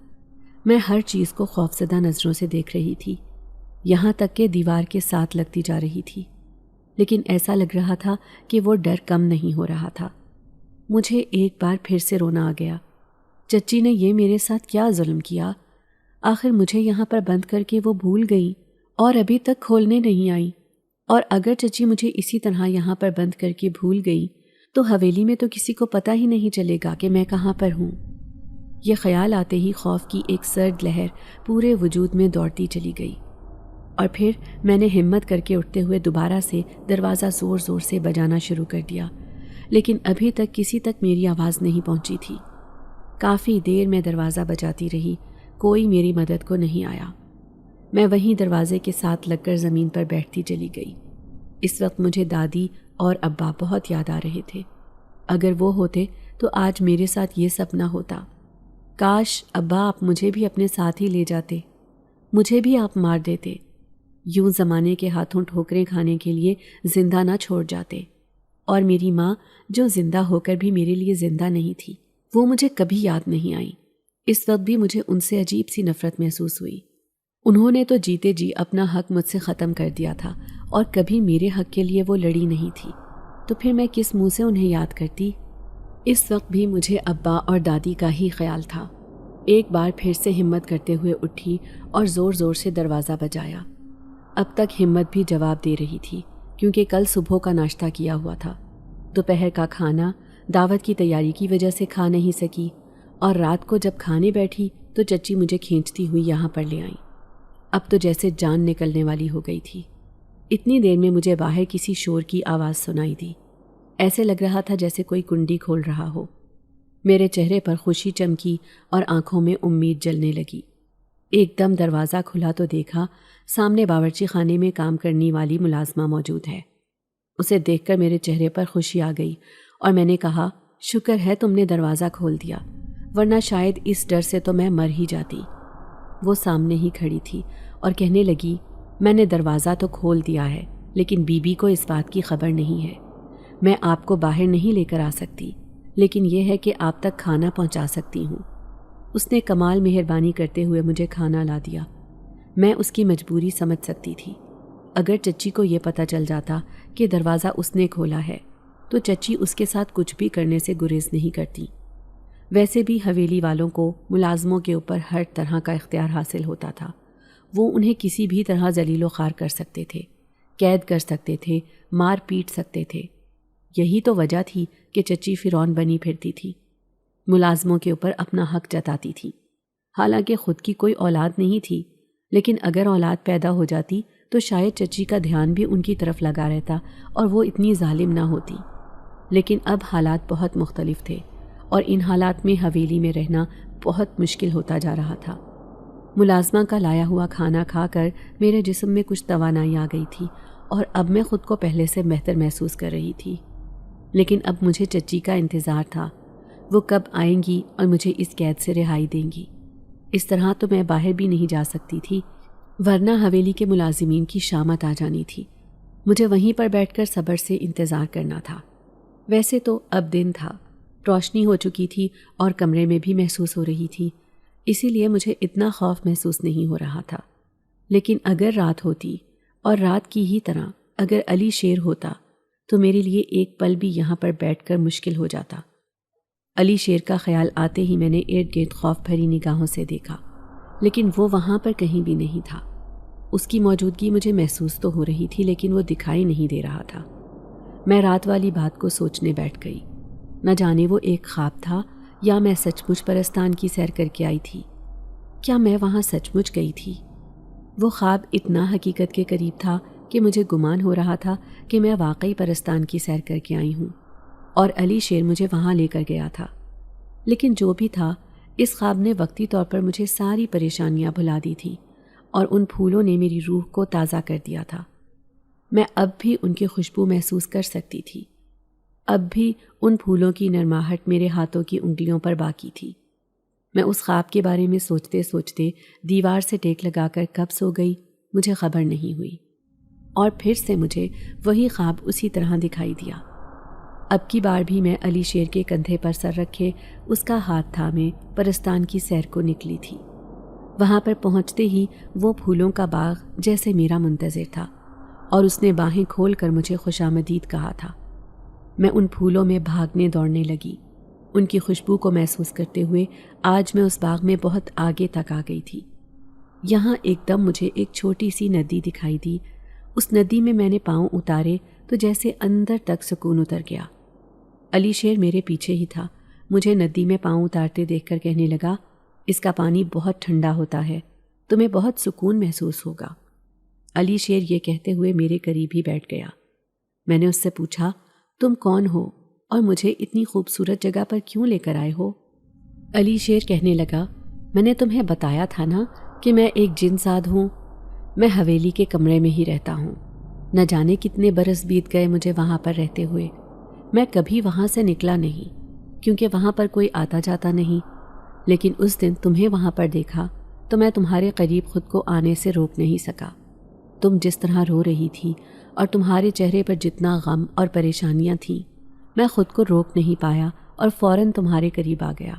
میں ہر چیز کو خوفزدہ نظروں سے دیکھ رہی تھی، یہاں تک کہ دیوار کے ساتھ لگتی جا رہی تھی، لیکن ایسا لگ رہا تھا کہ وہ ڈر کم نہیں ہو رہا تھا۔ مجھے ایک بار پھر سے رونا آ گیا۔ چچی نے یہ میرے ساتھ کیا ظلم کیا؟ آخر مجھے یہاں پر بند کر کے وہ بھول گئی اور ابھی تک کھولنے نہیں آئی، اور اگر چچی مجھے اسی طرح یہاں پر بند کر کے بھول گئی تو حویلی میں تو کسی کو پتہ ہی نہیں چلے گا کہ میں کہاں پر ہوں۔ یہ خیال آتے ہی خوف کی ایک سرد لہر پورے وجود میں دوڑتی چلی گئی، اور پھر میں نے ہمت کر کے اٹھتے ہوئے دوبارہ سے دروازہ زور زور سے بجانا شروع کر دیا، لیکن ابھی تک کسی تک میری آواز نہیں پہنچی تھی۔ کافی دیر میں دروازہ بجاتی رہی، کوئی میری مدد کو نہیں آیا۔ میں وہیں دروازے کے ساتھ لگ کر زمین پر بیٹھتی چلی گئی۔ اس وقت مجھے دادی اور ابا بہت یاد آ رہے تھے۔ اگر وہ ہوتے تو آج میرے ساتھ یہ سب نہ ہوتا۔ کاش ابا آپ مجھے بھی اپنے ساتھ ہی لے جاتے۔ مجھے بھی آپ مار دیتے، یوں زمانے کے ہاتھوں ٹھوکریں کھانے کے لیے زندہ نہ چھوڑ جاتے۔ اور میری ماں جو زندہ ہو کر بھی میرے لیے زندہ نہیں تھی، وہ مجھے کبھی یاد نہیں آئی۔ اس وقت بھی مجھے ان سے عجیب سی نفرت محسوس ہوئی۔ انہوں نے تو جیتے جی اپنا حق مجھ سے ختم کر دیا تھا اور کبھی میرے حق کے لیے وہ لڑی نہیں تھی، تو پھر میں کس منہ سے انہیں یاد کرتی؟ اس وقت بھی مجھے ابا اور دادی کا ہی خیال تھا۔ ایک بار پھر سے ہمت کرتے ہوئے اٹھی اور زور زور سے دروازہ بجایا۔ اب تک ہمت بھی جواب دے رہی تھی، کیونکہ کل صبح کا ناشتہ کیا ہوا تھا۔ دوپہر کا کھانا دعوت کی تیاری کی وجہ سے کھا نہیں سکی، اور رات کو جب کھانے بیٹھی تو چچی مجھے کھینچتی ہوئی یہاں پر لے آئیں۔ اب تو جیسے جان نکلنے والی ہو گئی تھی۔ اتنی دیر میں مجھے باہر کسی شور کی آواز سنائی دی۔ ایسے لگ رہا تھا جیسے کوئی کنڈی کھول رہا ہو۔ میرے چہرے پر خوشی چمکی اور آنکھوں میں امید جلنے لگی۔ ایک دم دروازہ کھلا تو دیکھا سامنے باورچی خانے میں کام کرنے والی ملازمہ موجود ہے۔ اسے دیکھ کر میرے چہرے پر خوشی آ گئی اور میں نے کہا، شکر ہے تم نے دروازہ کھول دیا، ورنہ شاید اس ڈر سے تو میں مر ہی جاتی۔ وہ سامنے ہی کھڑی تھی اور کہنے لگی، میں نے دروازہ تو کھول دیا ہے، لیکن بی بی کو اس بات کی خبر نہیں ہے۔ میں آپ کو باہر نہیں لے کر آ سکتی، لیکن یہ ہے کہ آپ تک کھانا پہنچا سکتی ہوں۔ اس نے کمال مہربانی کرتے ہوئے مجھے کھانا لا دیا۔ میں اس کی مجبوری سمجھ سکتی تھی۔ اگر چچی کو یہ پتہ چل جاتا کہ دروازہ اس نے کھولا ہے تو چچی اس کے ساتھ کچھ بھی کرنے سے گریز نہیں کرتی۔ ویسے بھی حویلی والوں کو ملازموں کے اوپر ہر طرح کا اختیار حاصل ہوتا تھا۔ وہ انہیں کسی بھی طرح ذلیل و خوار کر سکتے تھے، قید کر سکتے تھے، مار پیٹ سکتے تھے۔ یہی تو وجہ تھی کہ چچی فرعون بنی پھرتی تھی، ملازموں کے اوپر اپنا حق جتاتی تھی۔ حالانکہ خود کی کوئی اولاد نہیں تھی، لیکن اگر اولاد پیدا ہو جاتی تو شاید چچی کا دھیان بھی ان کی طرف لگا رہتا اور وہ اتنی ظالم نہ ہوتی۔ لیکن اب حالات بہت مختلف تھے اور ان حالات میں حویلی میں رہنا بہت مشکل ہوتا جا رہا تھا۔ ملازمہ کا لایا ہوا کھانا کھا کر میرے جسم میں کچھ توانائی آ گئی تھی اور اب میں خود کو پہلے سے بہتر محسوس کر رہی تھی۔ لیکن اب مجھے چچی کا انتظار تھا، وہ کب آئیں گی اور مجھے اس قید سے رہائی دیں گی۔ اس طرح تو میں باہر بھی نہیں جا سکتی تھی، ورنہ حویلی کے ملازمین کی شامت آ جانی تھی۔ مجھے وہیں پر بیٹھ کر صبر سے انتظار کرنا تھا۔ ویسے تو اب دن تھا، روشنی ہو چکی تھی اور کمرے میں بھی محسوس ہو رہی تھی، اسی لیے مجھے اتنا خوف محسوس نہیں ہو رہا تھا۔ لیکن اگر رات ہوتی اور رات کی ہی طرح اگر علی شیر ہوتا تو میرے لیے ایک پل بھی یہاں پر بیٹھ کر مشکل ہو جاتا۔ علی شیر کا خیال آتے ہی میں نے ارد گرد خوف بھری نگاہوں سے دیکھا، لیکن وہ وہاں پر کہیں بھی نہیں تھا۔ اس کی موجودگی مجھے محسوس تو ہو رہی تھی، لیکن وہ دکھائی نہیں دے رہا تھا۔ میں رات والی بات کو سوچنے بیٹھ گئی۔ نہ جانے وہ ایک خواب تھا یا میں سچ مچ پرستان کی سیر کر کے آئی تھی۔ کیا میں وہاں سچ مچ گئی تھی؟ وہ خواب اتنا حقیقت کے قریب تھا کہ مجھے گمان ہو رہا تھا کہ میں واقعی پرستان کی سیر کر کے آئی ہوں اور علی شیر مجھے وہاں لے کر گیا تھا۔ لیکن جو بھی تھا، اس خواب نے وقتی طور پر مجھے ساری پریشانیاں بھلا دی تھیں اور ان پھولوں نے میری روح کو تازہ کر دیا تھا۔ میں اب بھی ان کی خوشبو محسوس کر سکتی تھی، اب بھی ان پھولوں کی نرماہٹ میرے ہاتھوں کی انگلیوں پر باقی تھی۔ میں اس خواب کے بارے میں سوچتے سوچتے دیوار سے ٹیک لگا کر کب سو گئی مجھے خبر نہیں ہوئی، اور پھر سے مجھے وہی خواب اسی طرح دکھائی دیا۔ اب کی بار بھی میں علی شیر کے کندھے پر سر رکھے اس کا ہاتھ تھامے پرستان کی سیر کو نکلی تھی۔ وہاں پر پہنچتے ہی وہ پھولوں کا باغ جیسے میرا منتظر تھا اور اس نے باہیں کھول کر مجھے خوشامدید کہا تھا۔ میں ان پھولوں میں بھاگنے دوڑنے لگی، ان کی خوشبو کو محسوس کرتے ہوئے آج میں اس باغ میں بہت آگے تک آ گئی تھی۔ یہاں ایک دم مجھے ایک چھوٹی سی ندی دکھائی دی۔ اس ندی میں نے پاؤں اتارے تو جیسے اندر تک سکون اتر گیا۔ علی شیر میرے پیچھے ہی تھا، مجھے ندی میں پاؤں اتارتے دیکھ کر کہنے لگا، اس کا پانی بہت ٹھنڈا ہوتا ہے، تمہیں بہت سکون محسوس ہوگا۔ علی شیر یہ کہتے ہوئے میرے قریب ہی بیٹھ گیا۔ میں نے اس سے پوچھا، تم کون ہو اور مجھے اتنی خوبصورت جگہ پر کیوں لے کر آئے ہو؟ علی شیر کہنے لگا، میں نے تمہیں بتایا تھا نا کہ میں ایک جن زاد ہوں، میں حویلی کے کمرے میں ہی رہتا ہوں۔ نہ جانے کتنے برس بیت گئے مجھے وہاں پر رہتے ہوئے، میں کبھی وہاں سے نکلا نہیں کیونکہ وہاں پر کوئی آتا جاتا نہیں، لیکن اس دن تمہیں وہاں پر دیکھا تو میں تمہارے قریب خود کو آنے سے روک نہیں سکا۔ تم جس طرح رو رہی تھی اور تمہارے چہرے پر جتنا غم اور پریشانیاں تھیں، میں خود کو روک نہیں پایا اور فوراً تمہارے قریب آ گیا۔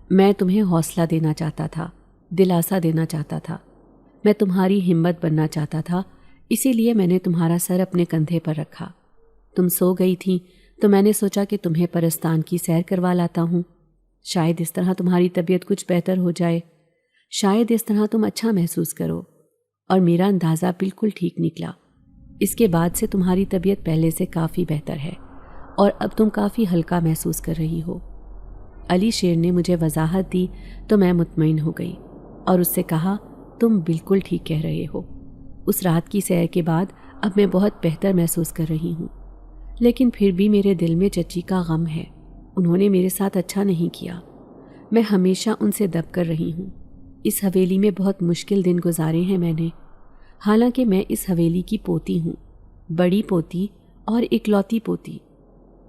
میں تمہیں حوصلہ دینا چاہتا تھا، دلاسا دینا چاہتا تھا، میں تمہاری ہمت بننا چاہتا تھا، اسی لیے میں نے تمہارا سر اپنے کندھے پر رکھا۔ تم سو گئی تھیں تو میں نے سوچا کہ تمہیں پرستان کی سیر کروا لاتا ہوں، شاید اس طرح تمہاری طبیعت کچھ بہتر ہو جائے، شاید اس طرح تم اچھا محسوس کرو۔ اور میرا اندازہ بالکل ٹھیک نکلا۔ اس کے بعد سے تمہاری طبیعت پہلے سے کافی بہتر ہے اور اب تم کافی ہلکا محسوس کر رہی ہو۔ علی شیر نے مجھے وضاحت دی تو میں مطمئن ہو گئی اور اس سے کہا، تم بالکل ٹھیک کہہ رہے ہو۔ اس رات کی سیر کے بعد اب میں بہت بہتر محسوس کر رہی ہوں، لیکن پھر بھی میرے دل میں چچی کا غم ہے۔ انہوں نے میرے ساتھ اچھا نہیں کیا۔ میں ہمیشہ ان سے دب کر رہی ہوں۔ اس حویلی میں بہت مشکل دن گزارے ہیں میں نے، حالانکہ میں اس حویلی کی پوتی ہوں، بڑی پوتی اور اکلوتی پوتی،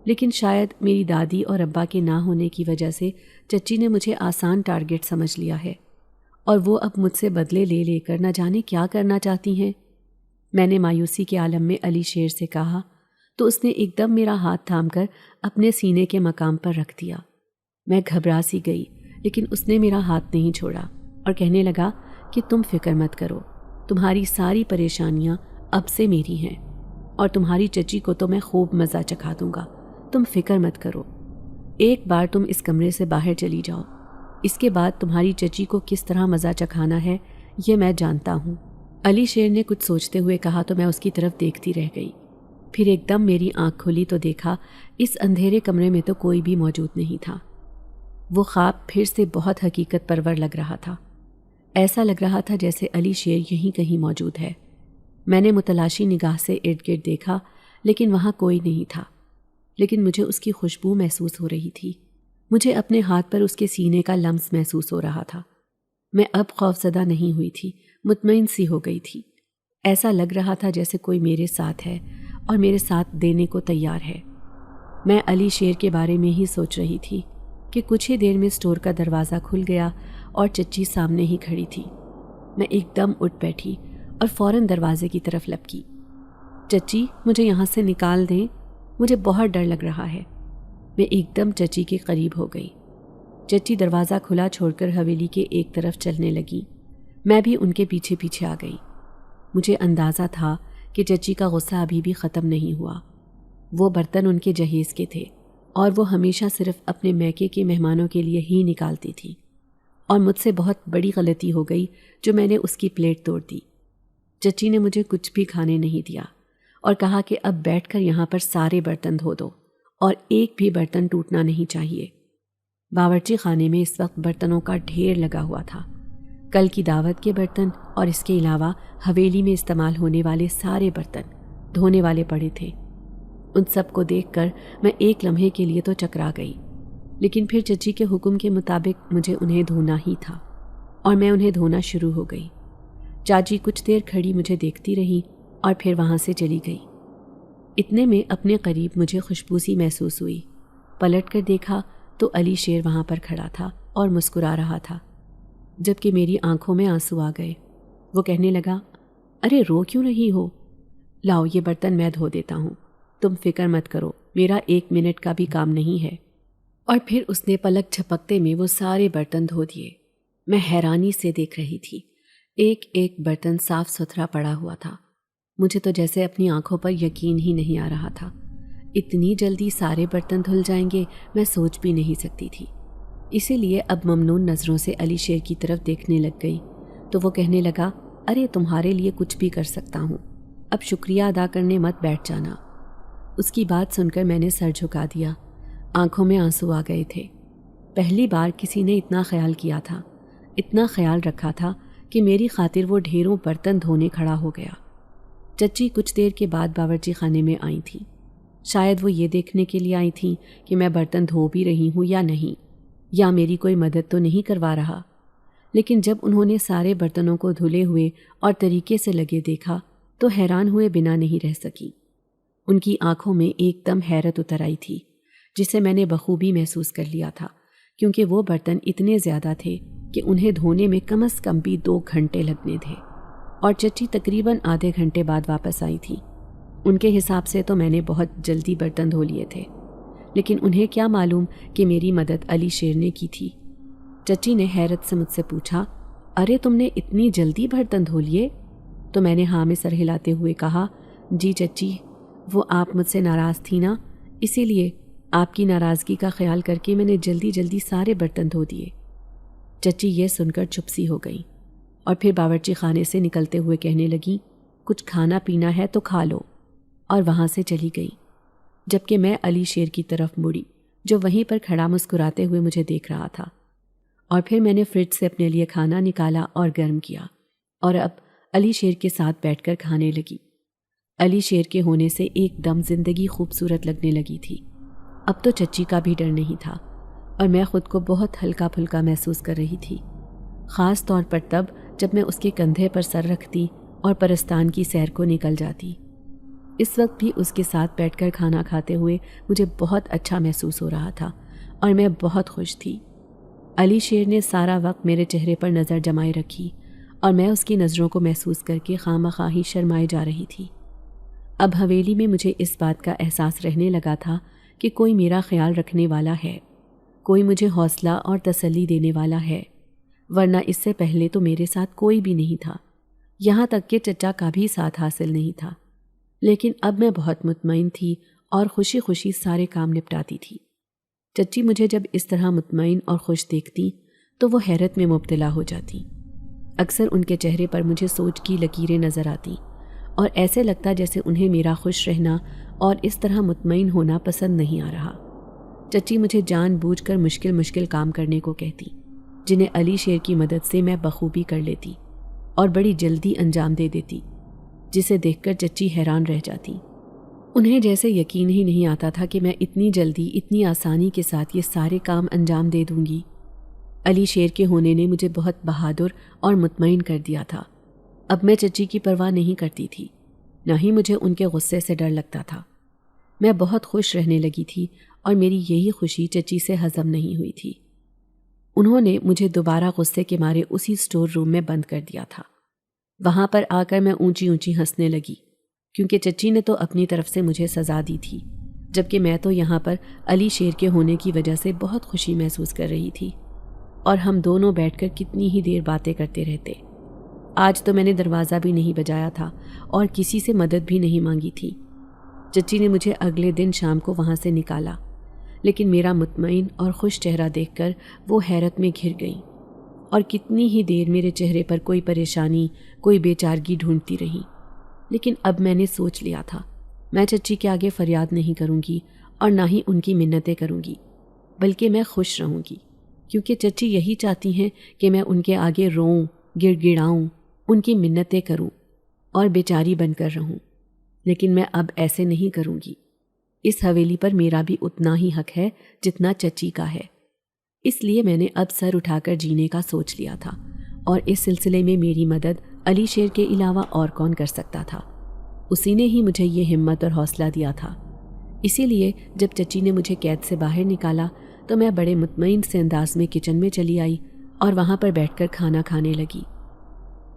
لیکن شاید میری دادی اور ابا کے نہ ہونے کی وجہ سے چچی نے مجھے آسان ٹارگٹ سمجھ لیا ہے اور وہ اب مجھ سے بدلے لے لے کر نہ جانے کیا کرنا چاہتی ہیں۔ میں نے مایوسی کے عالم میں علی شیر سے کہا تو اس نے ایک دم میرا ہاتھ تھام کر اپنے سینے کے مقام پر رکھ دیا۔ میں گھبرا سی گئی، لیکن اس نے میرا ہاتھ نہیں چھوڑا اور کہنے لگا کہ تم فکر مت کرو، تمہاری ساری پریشانیاں اب سے میری ہیں اور تمہاری چچی کو تو میں خوب مزہ چکھا دوں گا، تم فکر مت کرو۔ ایک بار تم اس کمرے سے باہر چلی جاؤ، اس کے بعد تمہاری چچی کو کس طرح مزہ چکھانا ہے یہ میں جانتا ہوں۔ علی شیر نے کچھ سوچتے ہوئے کہا تو میں اس کی طرف دیکھتی رہ گئی۔ پھر ایک دم میری آنکھ کھلی تو دیکھا اس اندھیرے کمرے میں تو کوئی بھی موجود نہیں تھا۔ وہ خواب پھر سے بہت حقیقت پرور لگ رہا تھا۔ ایسا لگ رہا تھا جیسے علی شیر یہیں کہیں موجود ہے۔ میں نے متلاشی نگاہ سے ارد گرد دیکھا، لیکن وہاں کوئی نہیں تھا، لیکن مجھے اس کی خوشبو محسوس ہو رہی تھی۔ مجھے اپنے ہاتھ پر اس کے سینے کا لمس محسوس ہو رہا تھا۔ میں اب خوفزدہ نہیں ہوئی تھی، مطمئن سی ہو گئی تھی۔ ایسا لگ رہا تھا جیسے کوئی میرے ساتھ ہے اور میرے ساتھ دینے کو تیار ہے۔ میں علی شیر کے بارے میں ہی سوچ رہی تھی کہ کچھ ہی دیر میں اسٹور کا دروازہ کھل گیا اور چچی سامنے ہی کھڑی تھی۔ میں ایک دم اٹھ بیٹھی اور فوراً دروازے کی طرف لپکی۔ چچی، مجھے یہاں سے نکال دیں، مجھے بہت ڈر لگ رہا ہے۔ میں ایک دم چچی کے قریب ہو گئی۔ چچی دروازہ کھلا چھوڑ کر حویلی کے ایک طرف چلنے لگی۔ میں بھی ان کے پیچھے پیچھے آ گئی۔ مجھے اندازہ تھا کہ چچی کا غصہ ابھی بھی ختم نہیں ہوا۔ وہ برتن ان کے جہیز کے تھے اور وہ ہمیشہ صرف اپنے میکے کے مہمانوں کے لیے ہی نکالتی تھی، اور مجھ سے بہت بڑی غلطی ہو گئی جو میں نے اس کی پلیٹ توڑ دی۔ چچی نے مجھے کچھ بھی کھانے نہیں دیا اور کہا کہ اب بیٹھ کر یہاں پر سارے برتن دھو دو اور ایک بھی برتن ٹوٹنا نہیں چاہیے۔ باورچی خانے میں اس وقت برتنوں کا ڈھیر لگا ہوا تھا، کل کی دعوت کے برتن اور اس کے علاوہ حویلی میں استعمال ہونے والے سارے برتن دھونے والے پڑے تھے۔ ان سب کو دیکھ کر میں ایک لمحے کے لیے تو چکرا گئی، لیکن پھر چچی کے حکم کے مطابق مجھے انہیں دھونا ہی تھا اور میں انہیں دھونا شروع ہو گئی۔ چاچی کچھ دیر کھڑی مجھے دیکھتی رہی اور پھر وہاں سے چلی گئی۔ اتنے میں اپنے قریب مجھے خوشبو سی محسوس ہوئی۔ پلٹ کر دیکھا تو علی شیر وہاں پر کھڑا تھا اور مسکرا رہا تھا، جبکہ میری آنکھوں میں آنسو آ گئے۔ وہ کہنے لگا، ارے رو کیوں رہی ہو؟ لاؤ یہ برتن میں دھو دیتا ہوں، تم فکر مت کرو، میرا 1 منٹ کا بھی کام نہیں ہے۔ اور پھر اس نے پلک جھپکتے میں وہ سارے برتن دھو دیے۔ میں حیرانی سے دیکھ رہی تھی، ایک ایک برتن صاف ستھرا پڑا ہوا تھا۔ مجھے تو جیسے اپنی آنکھوں پر یقین ہی نہیں آ رہا تھا۔ اتنی جلدی سارے برتن دھل جائیں گے میں سوچ بھی نہیں سکتی تھی۔ اسی لیے اب ممنون نظروں سے علی شیر کی طرف دیکھنے لگ گئی تو وہ کہنے لگا، ارے تمہارے لیے کچھ بھی کر سکتا ہوں، اب شکریہ ادا کرنے مت بیٹھ جانا۔ اس کی بات سن کر میں نے سر جھکا دیا، آنکھوں میں آنسو آ گئے تھے۔ پہلی بار کسی نے اتنا خیال کیا تھا، اتنا خیال رکھا تھا کہ میری خاطر وہ ڈھیروں برتن دھونے کھڑا ہو گیا۔ چچی کچھ دیر کے بعد باورچی خانے میں آئی تھیں۔ شاید وہ یہ دیکھنے کے لیے آئی تھیں کہ میں برتن دھو بھی رہی ہوں یا نہیں، یا میری کوئی مدد تو نہیں کروا رہا۔ لیکن جب انہوں نے سارے برتنوں کو دھلے ہوئے اور طریقے سے لگے دیکھا تو حیران ہوئے بنا نہیں رہ سکی۔ ان کی آنکھوں میں ایک دم حیرت اتر آئی تھی، جسے میں نے بخوبی محسوس کر لیا تھا، کیونکہ وہ برتن اتنے زیادہ تھے کہ انہیں دھونے میں کم از کم بھی 2 گھنٹے لگنے تھے، اور چچی تقریباً آدھے گھنٹے بعد واپس آئی تھی۔ ان کے حساب سے تو میں نے بہت جلدی برتن دھو لیے تھے، لیکن انہیں کیا معلوم کہ میری مدد علی شیر نے کی تھی۔ چچی نے حیرت سے مجھ سے پوچھا، ارے تم نے اتنی جلدی برتن دھو لیے؟ تو میں نے ہاں میں سر ہلاتے ہوئے کہا، جی چچی، وہ آپ مجھ سے ناراض تھی نا، اسی لیے آپ کی ناراضگی کا خیال کر کے میں نے جلدی جلدی سارے برتن دھو دیے۔ چچی یہ سن کر چپ سی ہو گئی اور پھر باورچی خانے سے نکلتے ہوئے کہنے لگی، کچھ کھانا پینا ہے تو کھا لو، اور وہاں سے چلی گئی، جبکہ میں علی شیر کی طرف مڑی جو وہیں پر کھڑا مسکراتے ہوئے مجھے دیکھ رہا تھا۔ اور پھر میں نے فریج سے اپنے لیے کھانا نکالا اور گرم کیا، اور اب علی شیر کے ساتھ بیٹھ کر کھانے لگی۔ علی شیر کے ہونے سے ایک دم زندگی خوبصورت لگنے لگی تھی۔ اب تو چچی کا بھی ڈر نہیں تھا، اور میں خود کو بہت ہلکا پھلکا محسوس کر رہی تھی، خاص طور پر تب جب میں اس کے کندھے پر سر رکھتی اور پرستان کی سیر کو نکل جاتی۔ اس وقت بھی اس کے ساتھ بیٹھ کر کھانا کھاتے ہوئے مجھے بہت اچھا محسوس ہو رہا تھا، اور میں بہت خوش تھی۔ علی شیر نے سارا وقت میرے چہرے پر نظر جمائے رکھی، اور میں اس کی نظروں کو محسوس کر کے خواہ ہی شرمائے جا رہی تھی۔ اب حویلی میں مجھے اس بات کا احساس رہنے لگا تھا کہ کوئی میرا خیال رکھنے والا ہے، کوئی مجھے حوصلہ اور تسلی دینے والا ہے، ورنہ اس سے پہلے تو میرے ساتھ کوئی بھی نہیں تھا، یہاں تک کہ چچا کا بھی ساتھ حاصل نہیں تھا۔ لیکن اب میں بہت مطمئن تھی اور خوشی خوشی سارے کام نپٹاتی تھی۔ چچی مجھے جب اس طرح مطمئن اور خوش دیکھتی تو وہ حیرت میں مبتلا ہو جاتی۔ اکثر ان کے چہرے پر مجھے سوچ کی لکیریں نظر آتی، اور ایسے لگتا جیسے انہیں میرا خوش رہنا اور اس طرح مطمئن ہونا پسند نہیں آ رہا۔ چچی مجھے جان بوجھ کر مشکل کام کرنے کو کہتی، جنہیں علی شیر کی مدد سے میں بخوبی کر لیتی اور بڑی جلدی انجام دے دیتی، جسے دیکھ کر چچی حیران رہ جاتی۔ انہیں جیسے یقین ہی نہیں آتا تھا کہ میں اتنی جلدی اتنی آسانی کے ساتھ یہ سارے کام انجام دے دوں گی۔ علی شیر کے ہونے نے مجھے بہت بہادر اور مطمئن کر دیا تھا۔ اب میں چچی کی پرواہ نہیں کرتی تھی، نہ ہی مجھے ان کے غصے سے ڈر لگتا تھا۔ میں بہت خوش رہنے لگی تھی، اور میری یہی خوشی چچی سے ہضم نہیں ہوئی تھی۔ انہوں نے مجھے دوبارہ غصے کے مارے اسی سٹور روم میں بند کر دیا تھا۔ وہاں پر آ کر میں اونچی اونچی ہنسنے لگی، کیونکہ چچی نے تو اپنی طرف سے مجھے سزا دی تھی، جبکہ میں تو یہاں پر علی شیر کے ہونے کی وجہ سے بہت خوشی محسوس کر رہی تھی، اور ہم دونوں بیٹھ کر کتنی ہی دیر باتیں کرتے رہتے۔ آج تو میں نے دروازہ بھی نہیں بجایا تھا اور کسی سے مدد بھی نہیں مانگی تھی۔ چچی نے مجھے اگلے دن شام کو وہاں سے نکالا، لیکن میرا مطمئن اور خوش چہرہ دیکھ کر وہ حیرت میں گھر گئیں، اور کتنی ہی دیر میرے چہرے پر کوئی پریشانی، کوئی بے چارگی ڈھونڈتی رہی۔ لیکن اب میں نے سوچ لیا تھا، میں چچی کے آگے فریاد نہیں کروں گی اور نہ ہی ان کی منتیں کروں گی، بلکہ میں خوش رہوں گی، کیونکہ چچی یہی چاہتی ہیں کہ میں ان کے آگے روؤں، گڑ گڑاؤں، ان کی منتیں کروں اور بیچاری بن کر رہوں۔ لیکن میں اب ایسے نہیں کروں گی۔ اس حویلی پر میرا بھی اتنا ہی حق ہے جتنا چچی کا ہے، اس لیے میں نے اب سر اٹھا کر جینے کا سوچ لیا تھا، اور اس سلسلے میں میری مدد علی شیر کے علاوہ اور کون کر سکتا تھا؟ اسی نے ہی مجھے یہ ہمت اور حوصلہ دیا تھا۔ اسی لیے جب چچی نے مجھے قید سے باہر نکالا تو میں بڑے مطمئن سے انداز میں کچن میں چلی آئی اور وہاں پر بیٹھ کر کھانا کھانے لگی۔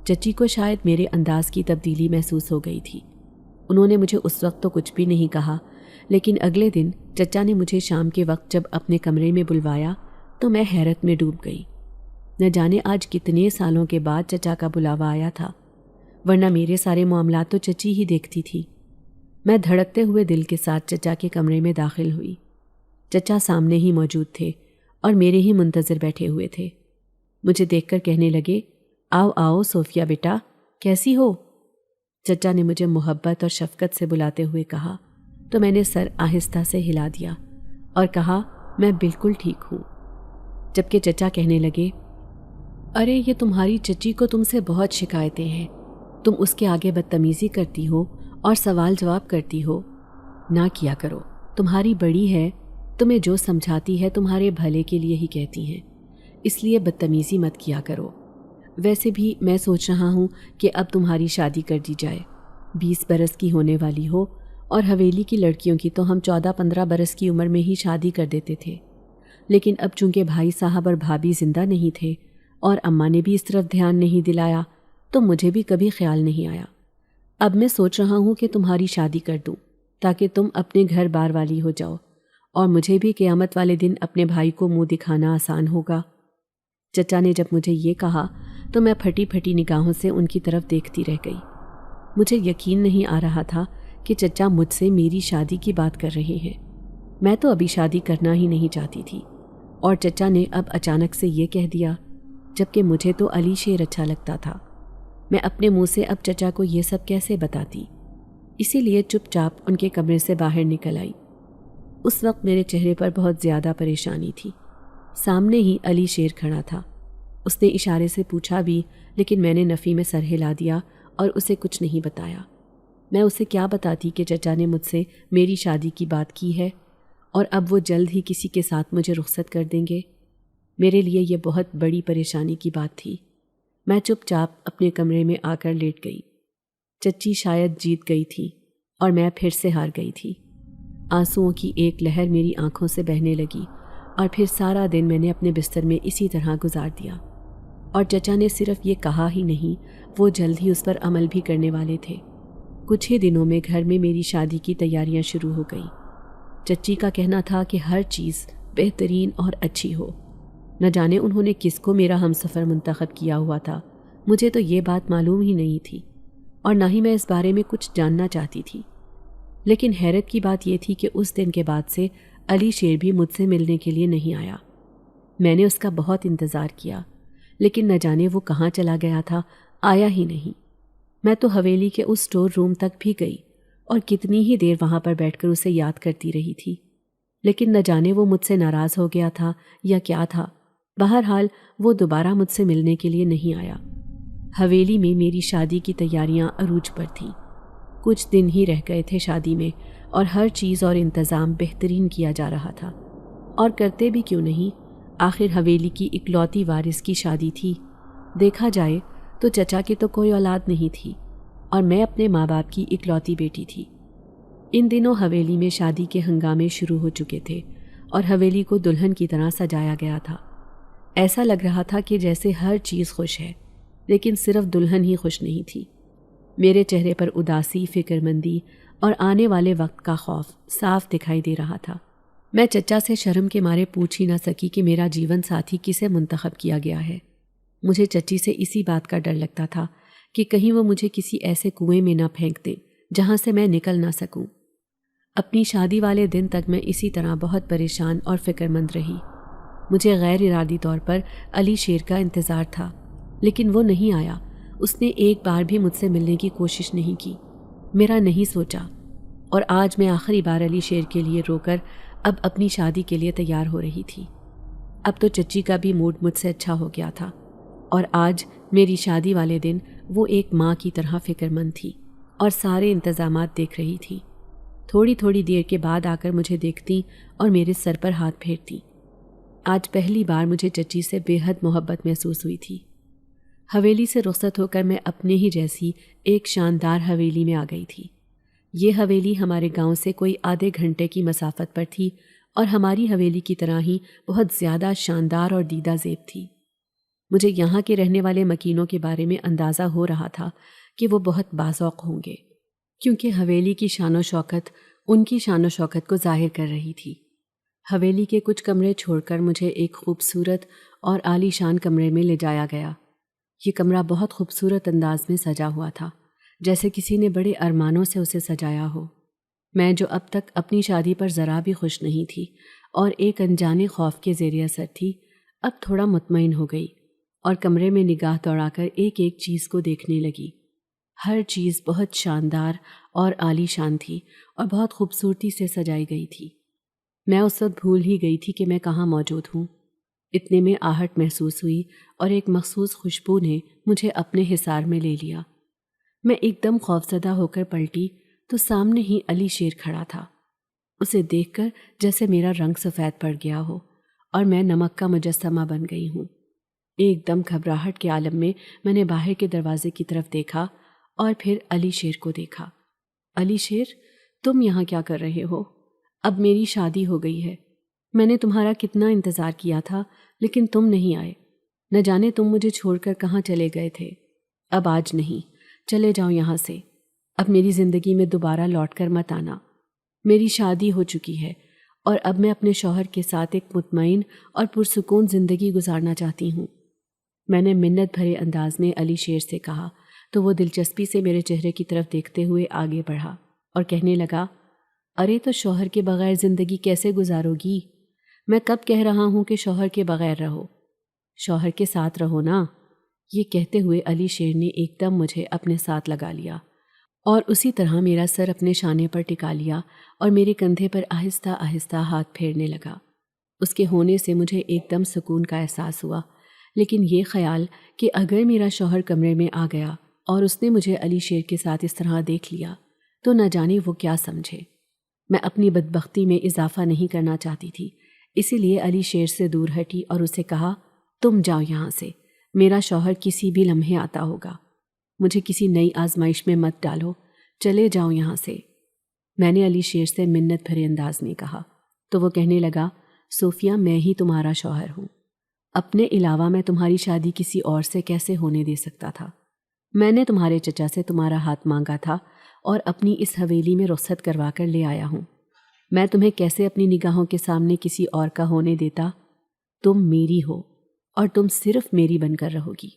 چچی کو شاید میرے انداز کی تبدیلی محسوس ہو گئی تھی۔ انہوں نے مجھے اس وقت تو کچھ بھی نہیں کہا، لیکن اگلے دن چچا نے مجھے شام کے وقت جب اپنے کمرے میں بلوایا تو میں حیرت میں ڈوب گئی۔ نہ جانے آج کتنے سالوں کے بعد چچا کا بلاوا آیا تھا، ورنہ میرے سارے معاملات تو چچی ہی دیکھتی تھی۔ میں دھڑکتے ہوئے دل کے ساتھ چچا کے کمرے میں داخل ہوئی۔ چچا سامنے ہی موجود تھے اور میرے ہی منتظر بیٹھے ہوئے تھے۔ مجھے دیکھ کر کہنے لگے، آؤ آؤ صوفیہ بیٹا، کیسی ہو؟ چچا نے مجھے محبت اور شفقت سے بلاتے ہوئے کہا تو میں نے سر آہستہ سے ہلا دیا اور کہا، میں بالکل ٹھیک ہوں۔ جبکہ چچا کہنے لگے، ارے یہ تمہاری چچی کو تم سے بہت شکایتیں ہیں، تم اس کے آگے بدتمیزی کرتی ہو اور سوال جواب کرتی ہو، نہ کیا کرو، تمہاری بڑی ہے، تمہیں جو سمجھاتی ہے تمہارے بھلے کے لیے ہی کہتی ہیں، اس لیے بدتمیزی مت کیا کرو۔ ویسے بھی میں سوچ رہا ہوں کہ اب تمہاری شادی کر دی جائے، 20 برس کی ہونے والی ہو، اور حویلی کی لڑکیوں کی تو ہم 14-15 برس کی عمر میں ہی شادی کر دیتے تھے، لیکن اب چونکہ بھائی صاحب اور بھابھی زندہ نہیں تھے، اور اماں نے بھی اس طرف دھیان نہیں دلایا تو مجھے بھی کبھی خیال نہیں آیا۔ اب میں سوچ رہا ہوں کہ تمہاری شادی کر دوں تاکہ تم اپنے گھر بار والی ہو جاؤ اور مجھے بھی قیامت والے دن اپنے بھائی کو منہ دکھانا آسان ہوگا۔ چچا نے جب مجھے یہ کہا تو میں پھٹی پھٹی نگاہوں سے ان کی طرف دیکھتی رہ گئی۔ مجھے یقین نہیں آ رہا تھا کہ چچا مجھ سے میری شادی کی بات کر رہے ہیں۔ میں تو ابھی شادی کرنا ہی نہیں چاہتی تھی، اور چچا نے اب اچانک سے یہ کہہ دیا، جبکہ مجھے تو علی شیر اچھا لگتا تھا۔ میں اپنے منہ سے اب چچا کو یہ سب کیسے بتاتی؟ اسی لیے چپ چاپ ان کے کمرے سے باہر نکل آئی۔ اس وقت میرے چہرے پر بہت زیادہ پریشانی تھی۔ سامنے ہی علی شیر کھڑا تھا۔ اس نے اشارے سے پوچھا بھی، لیکن میں نے نفی میں سر ہلا دیا اور اسے کچھ نہیں بتایا۔ میں اسے کیا بتاتی کہ چچا نے مجھ سے میری شادی کی بات کی ہے اور اب وہ جلد ہی کسی کے ساتھ مجھے رخصت کر دیں گے۔ میرے لیے یہ بہت بڑی پریشانی کی بات تھی۔ میں چپ چاپ اپنے کمرے میں آ کر لیٹ گئی۔ چچی شاید جیت گئی تھی اور میں پھر سے ہار گئی تھی۔ آنسوؤں کی ایک لہر میری آنکھوں سے بہنے لگی اور پھر سارا دن میں نے اپنے بستر میں اسی طرح گزار دیا۔ اور چچا نے صرف یہ کہا ہی نہیں، وہ جلد ہی اس پر عمل بھی کرنے والے تھے۔ کچھ ہی دنوں میں گھر میں میری شادی کی تیاریاں شروع ہو گئیں۔ چچی کا کہنا تھا کہ ہر چیز بہترین اور اچھی ہو۔ نہ جانے انہوں نے کس کو میرا ہمسفر منتخب کیا ہوا تھا، مجھے تو یہ بات معلوم ہی نہیں تھی اور نہ ہی میں اس بارے میں کچھ جاننا چاہتی تھی۔ لیکن حیرت کی بات یہ تھی کہ اس دن کے بعد سے علی شیر بھی مجھ سے ملنے کے لیے نہیں آیا۔ میں نے اس کا بہت انتظار کیا، لیکن نہ جانے وہ کہاں چلا گیا تھا، آیا ہی نہیں۔ میں تو حویلی کے اس اسٹور روم تک بھی گئی اور کتنی ہی دیر وہاں پر بیٹھ کر اسے یاد کرتی رہی تھی، لیکن نہ جانے وہ مجھ سے ناراض ہو گیا تھا یا کیا تھا۔ بہرحال وہ دوبارہ مجھ سے ملنے کے لیے نہیں آیا۔ حویلی میں میری شادی کی تیاریاں عروج پر تھیں۔ کچھ دن ہی رہ گئے تھے شادی میں اور ہر چیز اور انتظام بہترین کیا جا رہا تھا، اور کرتے بھی کیوں نہیں، آخر حویلی کی اکلوتی وارث کی شادی تھی۔ دیکھا جائے تو چچا کی تو کوئی اولاد نہیں تھی اور میں اپنے ماں باپ کی اکلوتی بیٹی تھی۔ ان دنوں حویلی میں شادی کے ہنگامے شروع ہو چکے تھے اور حویلی کو دلہن کی طرح سجایا گیا تھا۔ ایسا لگ رہا تھا کہ جیسے ہر چیز خوش ہے، لیکن صرف دلہن ہی خوش نہیں تھی۔ میرے چہرے پر اداسی، فکر مندی اور آنے والے وقت کا خوف صاف دکھائی دے رہا تھا۔ میں چچا سے شرم کے مارے پوچھ ہی نہ سکی کہ میرا جیون ساتھی کسے منتخب کیا گیا ہے۔ مجھے چچی سے اسی بات کا ڈر لگتا تھا کہ کہیں وہ مجھے کسی ایسے کنویں میں نہ پھینک دیں جہاں سے میں نکل نہ سکوں۔ اپنی شادی والے دن تک میں اسی طرح بہت پریشان اور فکر مند رہی۔ مجھے غیر ارادی طور پر علی شیر کا انتظار تھا، لیکن وہ نہیں آیا۔ اس نے ایک بار بھی مجھ سے ملنے کی کوشش نہیں کی، میرا نہیں سوچا، اور آج میں آخری بار علی شیر کے لیے رو کر اب اپنی شادی کے لیے تیار ہو رہی تھی۔ اب تو چچی کا بھی موڈ مجھ سے اچھا ہو گیا تھا، اور آج میری شادی والے دن وہ ایک ماں کی طرح فکر مند تھی اور سارے انتظامات دیکھ رہی تھی۔ تھوڑی تھوڑی دیر کے بعد آ کر مجھے دیکھتی اور میرے سر پر ہاتھ پھیرتی۔ آج پہلی بار مجھے چچی سے بے حد محبت محسوس ہوئی تھی۔ حویلی سے رخصت ہو کر میں اپنے ہی جیسی ایک شاندار حویلی میں آ گئی تھی۔ یہ حویلی ہمارے گاؤں سے کوئی آدھے گھنٹے کی مسافت پر تھی اور ہماری حویلی کی طرح ہی بہت زیادہ شاندار اور دیدہ زیب تھی۔ مجھے یہاں کے رہنے والے مکینوں کے بارے میں اندازہ ہو رہا تھا کہ وہ بہت باذوق ہوں گے، کیونکہ حویلی کی شان و شوکت ان کی شان و شوکت کو ظاہر کر رہی تھی۔ حویلی کے کچھ کمرے چھوڑ کر مجھے ایک خوبصورت اور عالی شان کمرے میں لے جایا گیا۔ یہ کمرہ بہت خوبصورت انداز میں سجا ہوا تھا، جیسے کسی نے بڑے ارمانوں سے اسے سجایا ہو۔ میں جو اب تک اپنی شادی پر ذرا بھی خوش نہیں تھی اور ایک انجانے خوف کے زیر اثر تھی، اب تھوڑا مطمئن ہو گئی اور کمرے میں نگاہ دوڑا کر ایک ایک چیز کو دیکھنے لگی۔ ہر چیز بہت شاندار اور عالی شان تھی اور بہت خوبصورتی سے سجائی گئی تھی۔ میں اس وقت بھول ہی گئی تھی کہ میں کہاں موجود ہوں۔ اتنے میں آہٹ محسوس ہوئی اور ایک مخصوص خوشبو نے مجھے اپنے حصار میں لے لیا۔ میں ایک دم خوفزدہ ہو کر پلٹی تو سامنے ہی علی شیر کھڑا تھا۔ اسے دیکھ کر جیسے میرا رنگ سفید پڑ گیا ہو اور میں نمک کا مجسمہ بن گئی ہوں۔ ایک دم گھبراہٹ کے عالم میں نے باہر کے دروازے کی طرف دیکھا اور پھر علی شیر کو دیکھا۔ علی شیر، تم یہاں کیا کر رہے ہو؟ اب میری شادی ہو گئی ہے۔ میں نے تمہارا کتنا انتظار کیا تھا، لیکن تم نہیں آئے۔ نہ جانے تم مجھے چھوڑ کر کہاں چلے گئے تھے۔ اب آج نہیں، چلے جاؤ یہاں سے۔ اب میری زندگی میں دوبارہ لوٹ کر مت آنا۔ میری شادی ہو چکی ہے اور اب میں اپنے شوہر کے ساتھ ایک مطمئن اور پرسکون زندگی گزارنا چاہتی ہوں۔ میں نے منت بھرے انداز میں علی شیر سے کہا تو وہ دلچسپی سے میرے چہرے کی طرف دیکھتے ہوئے آگے بڑھا اور کہنے لگا، ارے تو شوہر کے بغیر زندگی کیسے گزارو گی؟ میں کب کہہ رہا ہوں کہ شوہر کے بغیر رہو؟ شوہر کے ساتھ رہو نا۔ یہ کہتے ہوئے علی شیر نے ایک دم مجھے اپنے ساتھ لگا لیا اور اسی طرح میرا سر اپنے شانے پر ٹکا لیا اور میرے کندھے پر آہستہ آہستہ ہاتھ پھیرنے لگا۔ اس کے ہونے سے مجھے ایک دم سکون کا احساس ہوا، لیکن یہ خیال کہ اگر میرا شوہر کمرے میں آ گیا اور اس نے مجھے علی شیر کے ساتھ اس طرح دیکھ لیا تو نہ جانے وہ کیا سمجھے۔ میں اپنی بدبختی میں اضافہ نہیں کرنا چاہتی تھی، اسی لیے علی شیر سے دور ہٹی اور اسے کہا، تم جاؤ یہاں سے، میرا شوہر کسی بھی لمحے آتا ہوگا، مجھے کسی نئی آزمائش میں مت ڈالو، چلے جاؤ یہاں سے۔ میں نے علی شیر سے منت بھرے انداز میں کہا تو وہ کہنے لگا، صوفیہ میں ہی تمہارا شوہر ہوں، اپنے علاوہ میں تمہاری شادی کسی اور سے کیسے ہونے دے سکتا تھا؟ میں نے تمہارے چچا سے تمہارا ہاتھ مانگا تھا اور اپنی اس حویلی میں رخصت کروا کر لے آیا ہوں۔ میں تمہیں کیسے اپنی نگاہوں کے سامنے کسی اور کا ہونے دیتا؟ تم میری ہو اور تم صرف میری بن کر رہو گی۔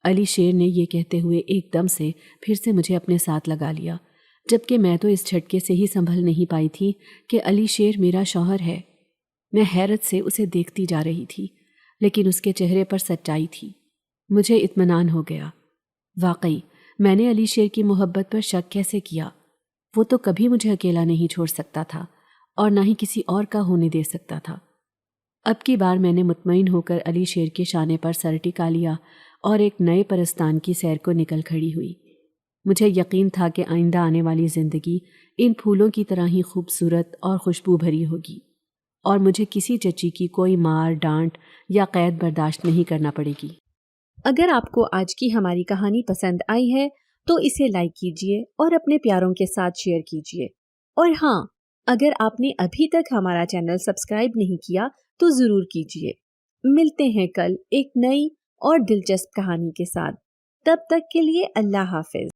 علی شیر نے یہ کہتے ہوئے ایک دم سے پھر سے مجھے اپنے ساتھ لگا لیا، جبکہ میں تو اس جھٹکے سے ہی سنبھل نہیں پائی تھی کہ علی شیر میرا شوہر ہے۔ میں حیرت سے اسے دیکھتی جا رہی تھی، لیکن اس کے چہرے پر سچائی تھی۔ مجھے اطمینان ہو گیا۔ واقعی میں نے علی شیر کی محبت پر شک کیسے کیا؟ وہ تو کبھی مجھے اکیلا نہیں چھوڑ سکتا تھا اور نہ ہی کسی اور کا ہونے دے سکتا تھا۔ اب کی بار میں نے مطمئن ہو کر علی شیر کے شانے پر سر ٹکا لیا اور ایک نئے پرستان کی سیر کو نکل کھڑی ہوئی۔ مجھے یقین تھا کہ آئندہ آنے والی زندگی ان پھولوں کی طرح ہی خوبصورت اور خوشبو بھری ہوگی اور مجھے کسی چچی کی کوئی مار ڈانٹ یا قید برداشت نہیں کرنا پڑے گی۔ اگر آپ کو آج کی ہماری کہانی پسند آئی ہے تو اسے لائک کیجیے اور اپنے پیاروں کے ساتھ شیئر کیجیے، اور ہاں، اگر آپ نے ابھی تک ہمارا چینل سبسکرائب نہیں کیا تو ضرور کیجیے۔ ملتے ہیں کل ایک نئی اور دلچسپ کہانی کے ساتھ، تب تک کے لیے اللہ حافظ۔